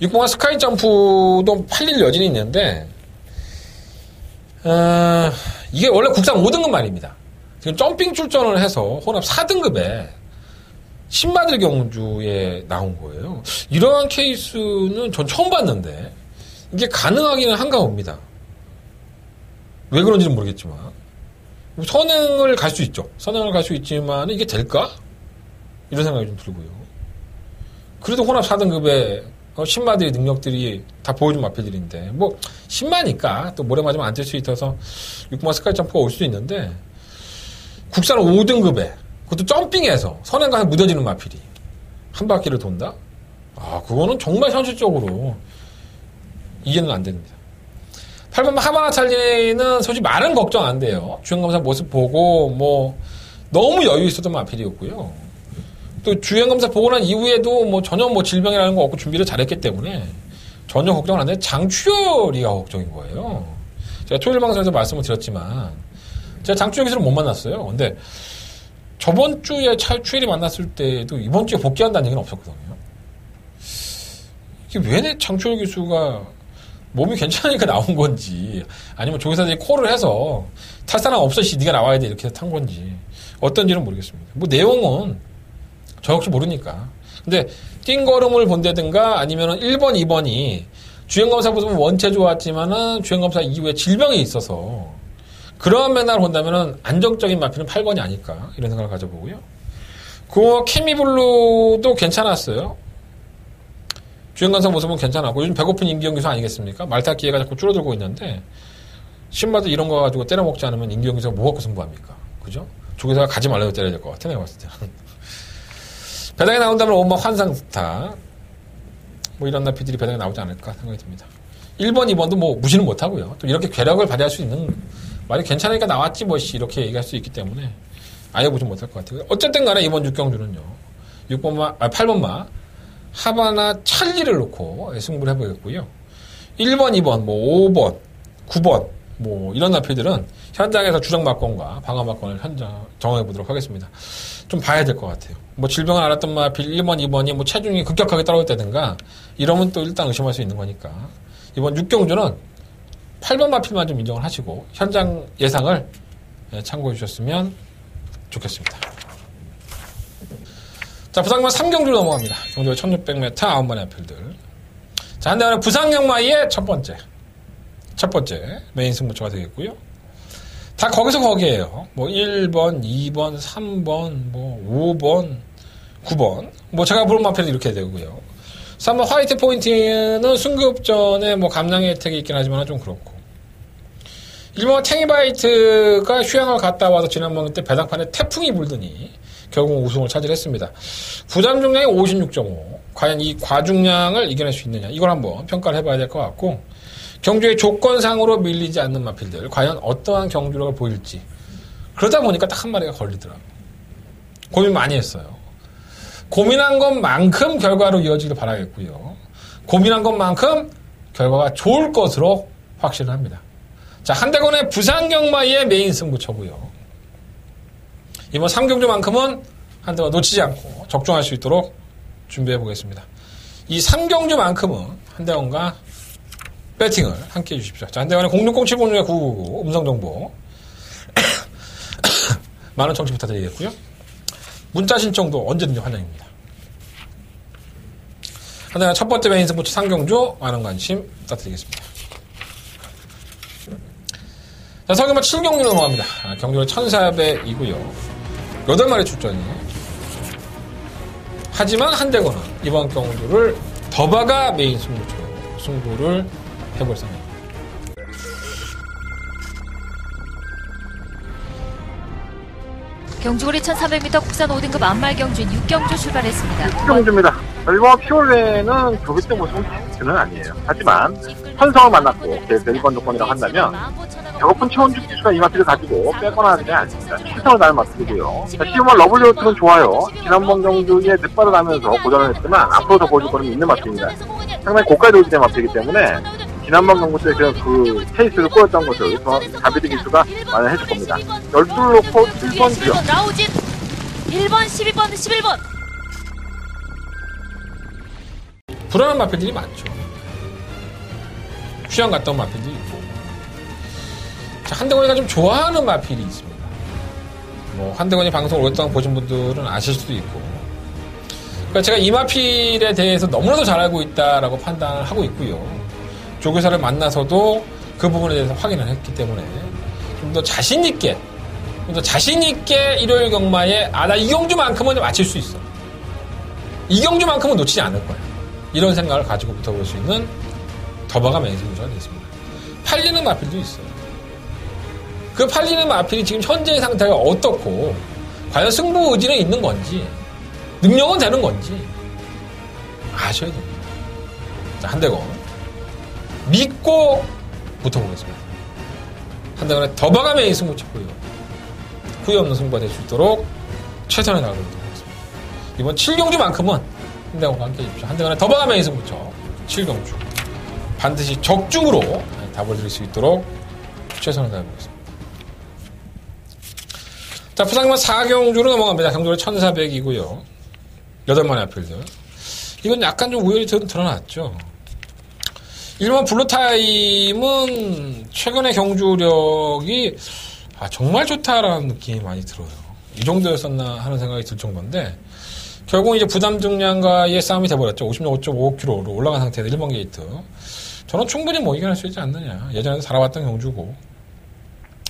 6번과 스카이 점프도 팔릴 여진이 있는데, 이게 원래 국산 5등급 말입니다. 지금 점핑 출전을 해서 혼합 4등급에 신마들 경주에 나온 거예요. 이러한 케이스는 전 처음 봤는데, 이게 가능하기는 한가 봅니다. 왜 그런지는 모르겠지만. 선행을 갈 수 있죠. 선행을 갈 수 있지만, 이게 될까? 이런 생각이 좀 들고요. 그래도 혼합 4등급에 신마들의 능력들이 다 보여준 마필들인데, 뭐, 신마니까 또 모래 맞으면 안 될 수 있어서 6번 스카이 점프가 올 수도 있는데, 국산 5등급에, 그것도 점핑해서 선행 가서 무뎌지는 마필이 한 바퀴를 돈다? 아, 그거는 정말 현실적으로 이해는 안 됩니다. 8번 하바나 찰리는 솔직히 말은 걱정 안 돼요. 주행검사 모습 보고, 뭐, 너무 여유 있었던 마필이었고요. 또 주행검사 보고 난 이후에도 뭐 전혀 뭐 질병이라는 거 없고 준비를 잘했기 때문에 전혀 걱정을 안 해. 장추열이가 걱정인 거예요. 제가 토요일 방송에서 말씀을 드렸지만, 제가 장추열 기수를 못 만났어요. 근데 저번 주에 추열이 만났을 때도 이번 주에 복귀한다는 얘기는 없었거든요. 이게 왜 장추열 기수가 몸이 괜찮으니까 나온 건지, 아니면 조교사들이 콜을 해서 탈 사람 없어, 네가 나와야 돼 이렇게 탄 건지 어떤지는 모르겠습니다. 뭐 내용은 저 역시 모르니까. 근데 뛴 걸음을 본다든가 아니면은 1번, 2번이 주행검사 보면 원체 좋았지만은 주행검사 이후에 질병이 있어서 그런 면을 본다면은 안정적인 마필은 8번이 아닐까 이런 생각을 가져보고요. 그 케미블루도 괜찮았어요. 주행검사 모습은 괜찮았고, 요즘 배고픈 임기영 기수 아니겠습니까? 말타 기회가 자꾸 줄어들고 있는데, 신마도 이런 거 가지고 때려먹지 않으면 임기영 기수가 뭐 갖고 승부합니까? 그죠? 조교사가 가지 말라고 때려야 될 것 같아, 내가 봤을 때는. 배당에 나온다면 엄마 환상스타. 뭐 이런 나피들이 배당에 나오지 않을까 생각이 듭니다. 1번, 2번도 뭐 무시는 못하고요. 또 이렇게 괴력을 발휘할 수 있는, 말이 괜찮으니까 나왔지 뭐 이렇게 얘기할 수 있기 때문에 아예 보지 못할 것 같아요. 어쨌든 간에 이번 6경주는요. 8번마. 하바나 찰리를 놓고 승부를 해보겠고요. 1번, 2번, 뭐 5번, 9번, 뭐 이런 나필들은 현장에서 주력 막건과 방어 막건을 정해보도록 하겠습니다. 좀 봐야 될 것 같아요. 뭐 질병을 앓았던 마필 1번, 2번이 뭐 체중이 급격하게 떨어졌다든가 이러면 또 일단 의심할 수 있는 거니까 이번 6경주는 8번 마필만 좀 인정을 하시고 현장 예상을 참고해 주셨으면 좋겠습니다. 자, 부상만 3경주로 넘어갑니다. 경주의 1600m 9번의 앞필들. 자, 한대원의 부상영마의 첫 번째 메인 승부처가 되겠고요. 다 거기서 거기에요. 뭐 1번, 2번, 3번, 뭐 5번, 9번. 뭐 제가 부른 마필이 이렇게 되고요. 3번 화이트 포인트는 순급전에 뭐 감량의 혜택이 있긴 하지만 좀 그렇고. 1번 탱이바이트가 휴양을 갔다 와서 지난번 때 배당판에 태풍이 불더니 결국 우승을 차지했습니다. 부담 중량이 56.5. 과연 이 과중량을 이겨낼 수 있느냐. 이걸 한번 평가를 해봐야 될 것 같고, 경주의 조건상으로 밀리지 않는 마필들, 과연 어떠한 경주력을 보일지. 그러다 보니까 딱 한 마리가 걸리더라고요. 고민 많이 했어요. 고민한 것만큼 결과로 이어지길 바라겠고요. 고민한 것만큼 결과가 좋을 것으로 확신을 합니다. 자, 한대건의 부산경마의 메인 승부처고요. 이번 3경주만큼은 한대건 놓치지 않고 적중할 수 있도록 준비해 보겠습니다. 이 3경주만큼은 한대건과 배팅을 함께 해주십시오. 자, 한대건의 060-706-9999 음성정보 많은 청취 부탁드리겠고요. 문자 신청도 언제든지 환영입니다. 한대건 첫 번째 메인 승부처 3경주 많은 관심 부탁드리겠습니다. 자, 서경마 7경주로 넘어갑니다. 경주는 1400이고요. 8마리 출전이에요. 하지만 한대건은 이번 경주를 더바가 메인 승부를 해볼 생각입니다. 경주거리 1300m 국산 5등급 안말경주인 6경주 출발했습니다. 6경주입니다. 이번 피올레는 조기때 모습은 는 아니에요. 하지만 현성을 만났고 그래서 1번 조건이라고 한다면 배고픈 최원준 기수가 이 마필을 가지고 빼거나 하지 않습니다. 실성을 다한 마필이고요. 시우먼 러블리오트는 좋아요. 지난번 경주에 늑발을 하면서 고전을 했지만 앞으로 더 보여줄 거는 있는 마필입니다. 상당히 고가에 돌기된 마필이기 때문에 지난번 경고 때 그 케이스를 꼬였던 것을 다비드 기수가 마련해줄 겁니다. 12를 놓고 1번 주요. 1번 라우진 1번 12번 11번 불안한 마필들이 많죠. 휴양 갔다 온 마필들이 있고. 자, 한대건이가 좀 좋아하는 마필이 있습니다. 뭐 한대건이 방송을 오랫동안 보신 분들은 아실 수도 있고. 그러니까 제가 이 마필에 대해서 너무나도 잘 알고 있다라고 판단을 하고 있고요. 조교사를 만나서도 그 부분에 대해서 확인을 했기 때문에 좀 더 자신있게 일요일 경마에 나 이경주만큼은 맞힐 수 있어. 이경주만큼은 놓치지 않을 거야. 이런 생각을 가지고 붙어볼 수 있는 더바가 맹승부가 됐습니다. 팔리는 마필도 있어요. 그 팔리는 마필이 지금 현재의 상태가 어떻고 과연 승부 의지는 있는 건지 능력은 되는 건지 아셔야 됩니다. 자, 한대건 믿고 붙어보겠습니다. 한대건의 더바가 맹승부 쳤고요. 후회 없는 승부가 될 수 있도록 최선의 노력을 다하겠습니다. 이번 7경주만큼은 한대건과 함께 해주십시오. 한대건의 더바가 맹승부 쳐 7경주 반드시 적중으로 답을 드릴 수 있도록 최선을 다해보겠습니다. 자, 부상만 4경주로 넘어갑니다. 경주는 1400이고요. 8마리 앞필들. 이건 약간 좀 우열이 드러났죠. 1번 블루타임은 최근의 경주력이 정말 좋다라는 느낌이 많이 들어요. 이 정도였었나 하는 생각이 들 정도인데 결국 이제 부담 중량과의 싸움이 돼버렸죠. 56.5kg로 올라간 상태에서 1번 게이트. 저는 충분히 뭐 이겨낼 수 있지 않느냐. 예전에도 살아왔던 경주고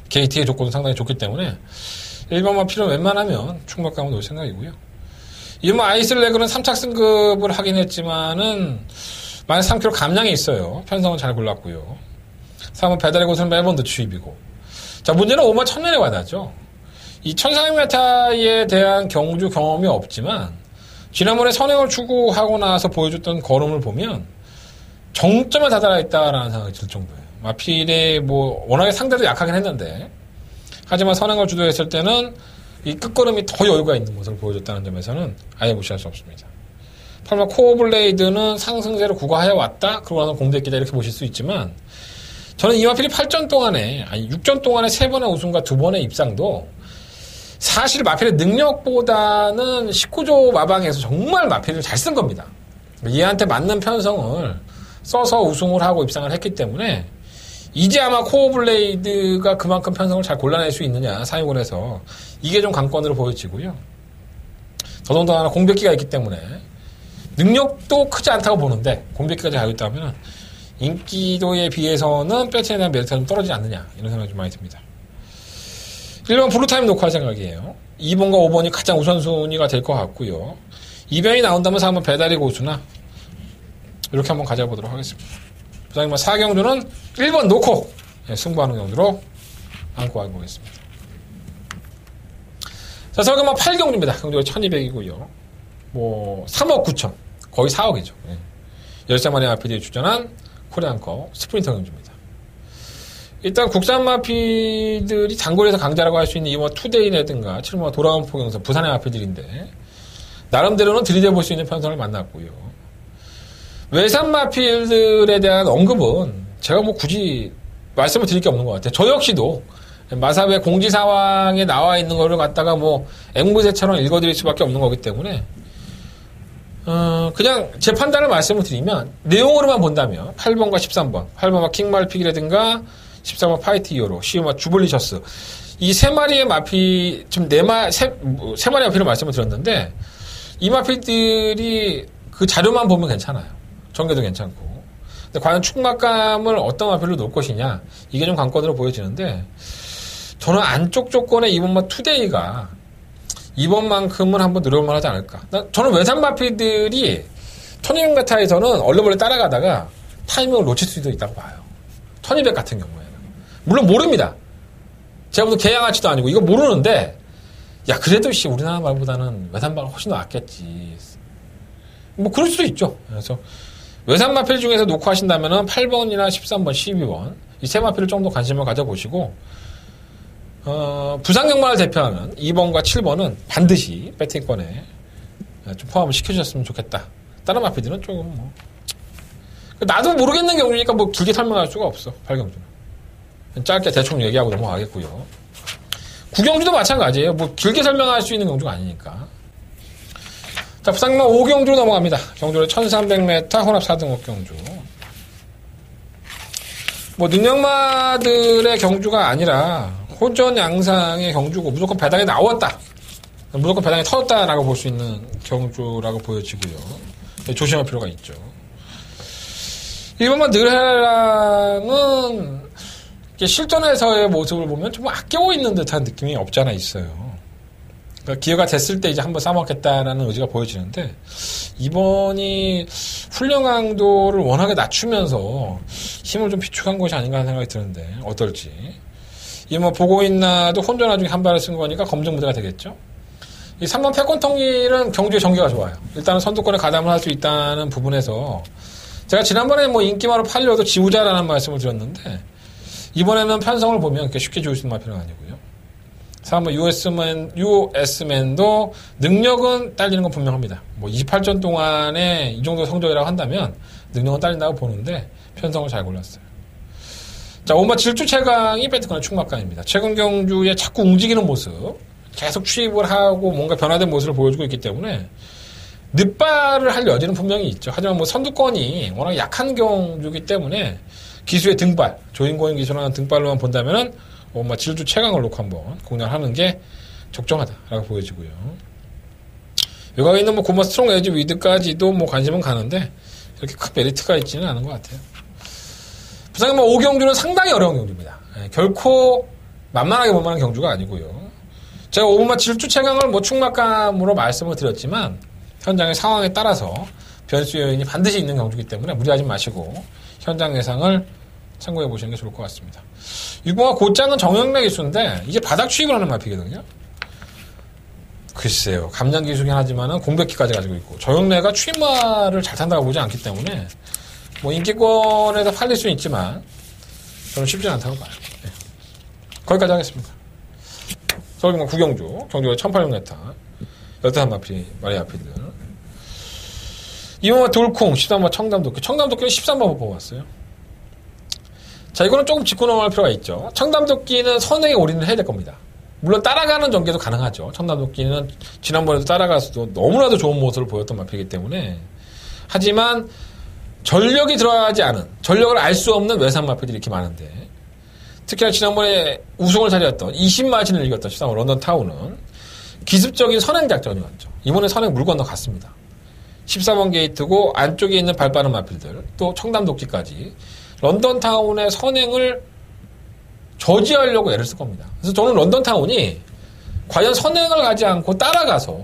게이트의 조건도 상당히 좋기 때문에 1번만 필요는 웬만하면 충격감을 놓을 생각이고요. 이번 아이슬레그는 3착 승급을 하긴 했지만은 마이너스 3kg 감량이 있어요. 편성은 잘 골랐고요. 3번 배달의 곳은 매번 늦추입이고. 자, 문제는 5번 천년의 바다죠. 이 1400m에 대한 경주 경험이 없지만 지난번에 선행을 추구하고 나서 보여줬던 걸음을 보면 정점에 다다라 있다라는 생각이 들 정도예요. 마필이 뭐 워낙에 상대도 약하긴 했는데 하지만 선행을 주도했을 때는 이 끝걸음이 더 여유가 있는 모습을 보여줬다는 점에서는 아예 무시할 수 없습니다. 8번 코어블레이드는 상승세를 구가해 왔다. 그러고 나서 공대기다 이렇게 보실 수 있지만 저는 이 마필이 6전 동안에 3번의 우승과 2번의 입상도 사실 마필의 능력보다는 19조 마방에서 정말 마필을 잘 쓴 겁니다. 얘한테 맞는 편성을 써서 우승을 하고 입상을 했기 때문에 이제 아마 코어블레이드가 그만큼 편성을 잘 골라낼 수 있느냐 사용을 해서 이게 좀 관건으로 보여지고요. 더더군다나 공백기가 있기 때문에 능력도 크지 않다고 보는데 공백기까지 가고 있다면 인기도에 비해서는 배팅에 대한 메리트가 좀 떨어지지 않느냐 이런 생각이 좀 많이 듭니다. 1번 블루타임 놓고 할 생각이에요. 2번과 5번이 가장 우선순위가 될 것 같고요. 2변이 나온다면 4번 배달의 고수나 이렇게 한번 가져보도록 하겠습니다. 부장님 4경주는 1번 놓고 승부하는 경주로 안고 가보겠습니다. 자, 설경마 8경주입니다. 경주가 1200이고요. 뭐 3억 9천 거의 4억이죠. 13마리 마필이 주전한 코리안컵 스프린터 경주입니다. 일단 국산 마필들이 단거리에서 강자라고 할 수 있는 이번 투데이라든가 7번 돌아온 포경선 부산의 마필들인데 나름대로는 들이대볼 수 있는 편성을 만났고요. 외산 마필들에 대한 언급은 제가 뭐 굳이 말씀을 드릴 게 없는 것 같아요. 저 역시도 마사회 공지사항에 나와 있는 거를 갖다가 뭐 앵무새처럼 읽어드릴 수밖에 없는 거기 때문에 그냥 제 판단을 말씀을 드리면 내용으로만 본다면 8번과 13번 8번과 킹말픽이라든가 13번 파이트 히어로 12번 주블리셔스 이 세 마리의 마필 지금 세 마리 마필을 말씀을 드렸는데 이 마필들이 그 자료만 보면 괜찮아요. 전개도 괜찮고 근데 과연 축막감을 어떤 마필로 놓을 것이냐 이게 좀 관건으로 보여지는데 저는 안쪽 조건의 이번만 투데이가 이번만큼은 한번 노력만 하지 않을까. 저는 외산 마필들이 1200m에서는 얼레벌레 따라가다가 타이밍을 놓칠 수도 있다고 봐요. 1200 같은 경우에는. 물론 모릅니다. 제가 무슨 개양아치도 아니고 이거 모르는데 야 그래도 우리나라 말보다는 외산마가 훨씬 낫겠지. 뭐 그럴 수도 있죠. 그래서 외산 마필 중에서 놓고 하신다면은 8번이나 13번, 12번 이 세 마필을 좀 더 관심을 가져보시고 부산 경마를 대표하는 2번과 7번은 반드시 배팅권에 좀 포함을 시켜주셨으면 좋겠다. 다른 마필들은 조금 뭐 나도 모르겠는 경주니까 뭐 길게 설명할 수가 없어. 8경주는. 짧게 대충 얘기하고 넘어가겠고요. 9경주도 마찬가지예요. 뭐 길게 설명할 수 있는 경주가 아니니까. 자, 부상만 5경주로 넘어갑니다. 경주는 1300m 혼합 4등급 경주. 뭐 능력마들의 경주가 아니라 호전 양상의 경주고 무조건 배당에 나왔다. 무조건 배당에 터졌다라고 볼 수 있는 경주라고 보여지고요. 조심할 필요가 있죠. 이번만 느헤랑은 실전에서의 모습을 보면 좀 아껴 있는 듯한 느낌이 없지 않아 있어요. 그러니까 기회가 됐을 때 이제 한번 싸먹겠다라는 의지가 보여지는데 이번이 훈련 강도를 워낙에 낮추면서 힘을 좀 비축한 것이 아닌가 하는 생각이 드는데 어떨지. 이 뭐 보고 있나도 혼전 나중에 한 발을 쓴 거니까 검증 무대가 되겠죠. 이 3번 패권 통일은 경주의 전개가 좋아요. 일단은 선두권에 가담을 할 수 있다는 부분에서 제가 지난번에 뭐 인기마로 팔려도 지우자라는 말씀을 드렸는데 이번에는 편성을 보면 그렇게 쉽게 지울 수 있는 마필은 아니고요. 3번 US맨도 능력은 딸리는 건 분명합니다. 뭐 28전 동안에 이 정도 성적이라고 한다면 능력은 딸린다고 보는데 편성을 잘 골랐어요. 자, 5번 질주 최강이 배트권의 충막강입니다. 최근 경주에 자꾸 움직이는 모습, 계속 추입을 하고 뭔가 변화된 모습을 보여주고 있기 때문에 늦발을 할 여지는 분명히 있죠. 하지만 뭐 선두권이 워낙 약한 경주이기 때문에 기수의 등발, 조인고인 기수라는 등발로만 본다면은 뭐 질주 최강을 놓고 한번 공략하는 게 적정하다라고 보여지고요. 여기가 있는 뭐 고마 스트롱 에지 위드까지도 뭐 관심은 가는데 이렇게 큰 메리트가 있지는 않은 것 같아요. 부산의 뭐 5경주는 상당히 어려운 경주입니다. 결코 만만하게 볼 만한 경주가 아니고요. 제가 5번마 질주 최강을 뭐 충막감으로 말씀을 드렸지만 현장의 상황에 따라서 변수 요인이 반드시 있는 경주이기 때문에 무리하지 마시고 현장 예상을 참고해 보시는 게 좋을 것 같습니다. 6번마 곧장은 정형래 기수인데 이게 바닥 추입을 하는 마피거든요. 글쎄요. 감량 기수긴 하지만은 공백기까지 가지고 있고 정형래가 추입마를 잘 탄다고 보지 않기 때문에 뭐 인기권에서 팔릴 수는 있지만 저는 쉽지 않다고 봐요. 네. 거기까지 하겠습니다. 서울경마 9경주 경주가 1800m 15마피 마리아피들 2번마 돌콩 13번마 청담도끼 청담도끼는 13번 뽑았어요. 자, 이거는 조금 짚고 넘어갈 필요가 있죠. 청담도끼는 선행에 올인을 해야 될 겁니다. 물론 따라가는 전개도 가능하죠. 청담도끼는 지난번에도 따라가서도 너무나도 좋은 모습을 보였던 마피이기 때문에 하지만 전력이 들어가지 않은 전력을 알 수 없는 외산 마피들이 이렇게 많은데 특히나 지난번에 우승을 차지했던 20마진을 이겼던 13번 런던타운은 기습적인 선행 작전이었죠. 이번에 선행 물 건너 갔습니다. 14번 게이트고 안쪽에 있는 발 빠른 마필들 또 청담도끼까지 런던타운의 선행을 저지하려고 애를 쓸 겁니다. 그래서 저는 런던타운이 과연 선행을 가지 않고 따라가서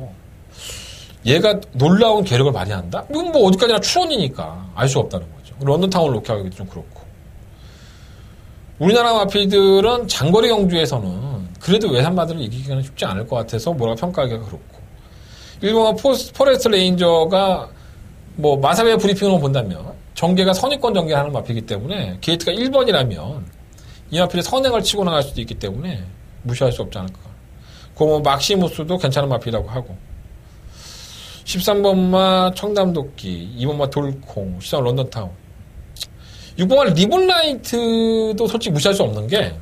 얘가 놀라운 계력을 발휘한다? 이건 뭐 어디까지나 추론이니까 알 수 없다는 거죠. 런던타운을 놓게 하기도 좀 그렇고. 우리나라 마필들은 장거리 경주에서는 그래도 외산마들을 이기기는 쉽지 않을 것 같아서 뭐라고 평가하기가 그렇고. 일본의 포레스트 레인저가 뭐 마사베 브리핑으로 본다면 전개가 선입권 전개를 하는 마필이기 때문에 게이트가 1번이라면 이 마필이 선행을 치고 나갈 수도 있기 때문에 무시할 수 없지 않을까. 그 뭐 막시무스도 괜찮은 마필이라고 하고 13번마 청담도끼 2번마 돌콩 13번 런던타운 6번마 리본라이트도 솔직히 무시할 수 없는 게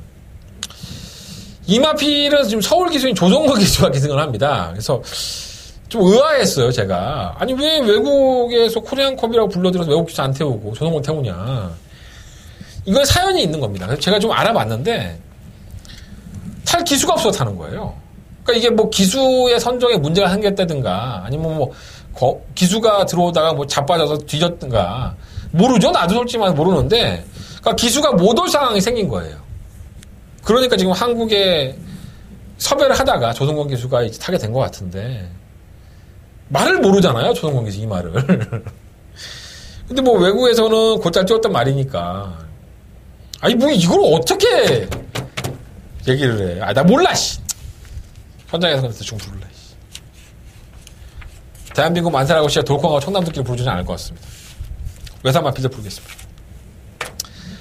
이 마필은 지금 서울 기수인 조성근 기수가 기승을 합니다. 그래서 좀 의아했어요, 제가. 아니, 왜 외국에서 코리안컵이라고 불러들여서 외국 기수 안 태우고 조성근 태우냐. 이건 사연이 있는 겁니다. 그래서 제가 좀 알아봤는데 탈 기수가 없어서 타는 거예요. 그러니까 이게 뭐 기수의 선정에 문제가 생겼다든가 아니면 뭐 기수가 들어오다가 뭐 자빠져서 뒤졌든가 모르죠. 나도 솔직히 말해서 모르는데 그러니까 기수가 못 올 상황이 생긴 거예요. 그러니까 지금 한국에 섭외를 하다가 조성권 기수가 이제 타게 된 것 같은데 말을 모르잖아요. 조성권 기수 이 말을. 근데 뭐 외국에서는 곧잘 뛰었단 말이니까 아니 뭐 이걸 어떻게 얘기를 해. 아, 나 몰라 씨. 현장에서 그래서 좀 부를래. 대한민국 만세라고 씨가 돌콩하고 청담도끼를 부르지는 않을 것 같습니다. 외산마필들 부르겠습니다.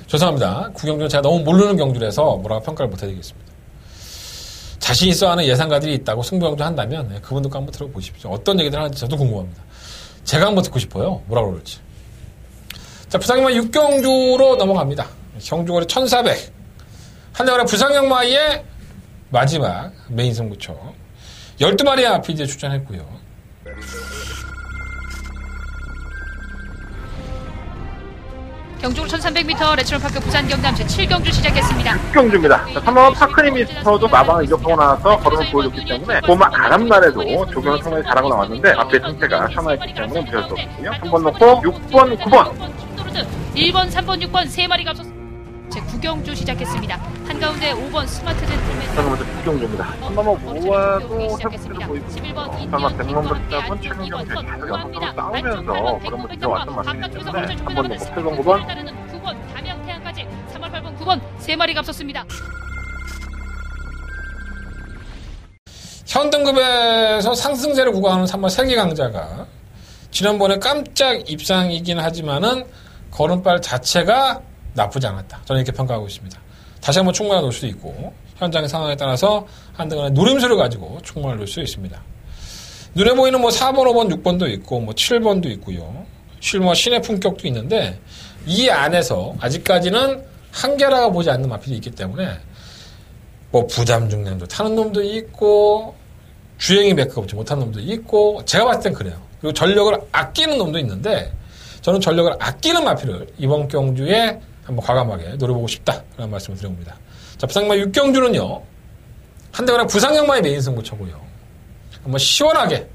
죄송합니다. 구경주는 제가 너무 모르는 경주라서 뭐라고 평가를 못 해드리겠습니다. 자신 있어 하는 예상가들이 있다고 승부경주 한다면 그분들과 한번 들어보십시오. 어떤 얘기들 하는지 저도 궁금합니다. 제가 한번 듣고 싶어요. 뭐라고 그럴지. 자, 부상영마 6경주로 넘어갑니다. 경주거리 1400. 한대원의 부상영마의 마지막 메인 승부처. 12마리의 RPG에 출전했고요. 경주로 1300m 레츠론파크 부산 경남 제7경주 시작했습니다. 6경주입니다. 3번 파크리미스터도 마방을 이격하고 나서 걸음을 보여줬기 때문에 고마 아람날에도 조경을 상당히 잘하고 나왔는데 앞에 상태가 샤나했기 때문에 무시할 수 없고요. 3번 놓고 6번, 9번. 1번, 3번, 6번 세 마리가 앞섰습니다. 제9경주 시작했습니다. 한가운데 5번 스마트 젠틀맨. 자, 먼저 6경주입니다. 3번 5와도 회복들을 보이고 3번 백놈들 잡은 최근경 계속 연속으로 싸우면서 걸음을 이겨왔던 말씀이기 때문에 3번 놓고 8번, 9번. 9번 담양태양까지 3번, 8번, 9번 세 마리가 앞섰습니다. 현 등급에서 상승세를 구가하는 3번 세기강자가 지난번에 깜짝 입상이긴 하지만은 걸음발 자체가 나쁘지 않았다. 저는 이렇게 평가하고 있습니다. 다시 한번 충만을 놓을 수도 있고 현장의 상황에 따라서 한등간의 노림수를 가지고 충만을 놓을 수 있습니다. 눈에 보이는 뭐 4번, 5번, 6번도 있고 뭐 7번도 있고요. 실뭐 신의 품격도 있는데 이 안에서 아직까지는 한계라고 보지 않는 마필이 있기 때문에 뭐 부담 중량도 타는 놈도 있고 주행이 매끄럽지 못한 놈도 있고 제가 봤을 땐 그래요. 그리고 전력을 아끼는 놈도 있는데 저는 전력을 아끼는 마필을 이번 경주에 한번 과감하게 노려보고 싶다라는 말씀을 드려봅니다. 자, 부상영마 6경주는요. 한대원의 부상영마의 메인 승부처고요. 한번 시원하게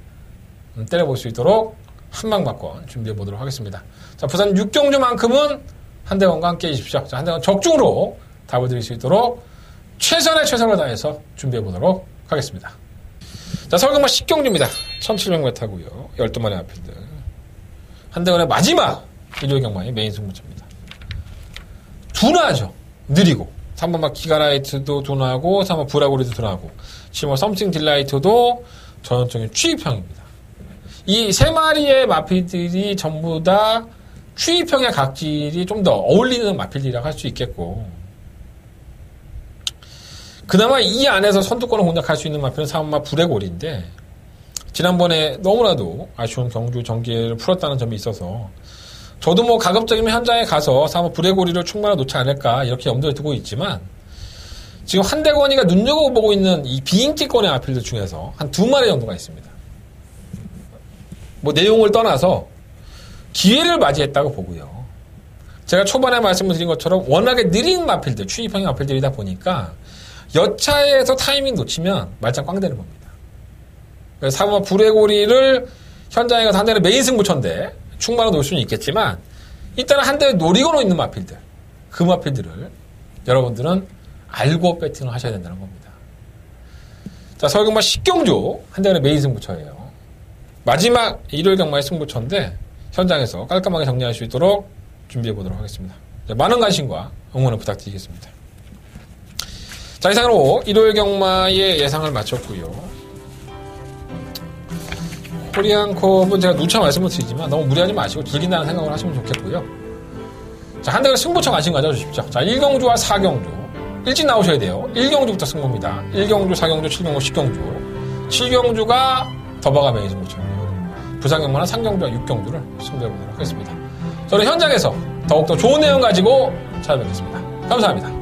때려볼 수 있도록 한방박권 준비해보도록 하겠습니다. 자, 부산 6경주만큼은 한대원과 함께 해주십시오. 자, 한대원 적중으로 답을 드릴 수 있도록 최선의 최선을 다해서 준비해보도록 하겠습니다. 자, 서울경마 10경주입니다. 1700m고요. 12마리 앞필드. 한대원의 마지막 일요일 경마의 메인 승부처입니다. 둔하죠. 느리고 3번 막 기가라이트도 둔하고 3번 브라고리도 둔하고 7번 썸씽 딜라이트도 전형적인 추입형입니다. 이 세 마리의 마필들이 전부 다 추입형의 각질이 좀 더 어울리는 마필들이라고 할 수 있겠고 그나마 이 안에서 선두권을 공략할 수 있는 마필은 3번 브레고리인데 지난번에 너무나도 아쉬운 경주 전기를 풀었다는 점이 있어서 저도 뭐 가급적이면 현장에 가서 3번 브레고리를 충만히 놓지 않을까 이렇게 염두에 두고 있지만 지금 한대건이가 눈여겨보고 있는 이 비인기권의 아필들 중에서 한 2마리 정도가 있습니다. 뭐 내용을 떠나서 기회를 맞이했다고 보고요. 제가 초반에 말씀을 드린 것처럼 워낙에 느린 마필들, 추입형의 마필들이다 보니까 여차에서 타이밍 놓치면 말짱 꽝되는 겁니다. 그래서 4번 브레고리를 현장에 가서 한 대는 메인 승부처인데 충만히 놓을 수는 있겠지만 일단은 한 대에 노리고 있는 마필들 그 마필들을 여러분들은 알고 배팅을 하셔야 된다는 겁니다. 자, 서울경마 10경주 한 대의 메인 승부처예요. 마지막 일요일 경마의 승부처인데 현장에서 깔끔하게 정리할 수 있도록 준비해 보도록 하겠습니다. 자, 많은 관심과 응원을 부탁드리겠습니다. 자, 이상으로 일요일 경마의 예상을 마쳤고요. 코리안컵은 제가 누차 말씀을 드리지만 너무 무리하지 마시고 즐긴다는 생각을 하시면 좋겠고요. 자, 한 대가 승부처 관심 가져주십시오. 자, 1경주와 4경주 일찍 나오셔야 돼요. 1경주부터 승부입니다. 1경주, 4경주, 7경주, 10경주 7경주가 더바가 메인 승부처고요. 부산경마는 3경주와 6경주를 승부해보도록 하겠습니다. 저는 현장에서 더욱더 좋은 내용 가지고 찾아뵙겠습니다. 감사합니다.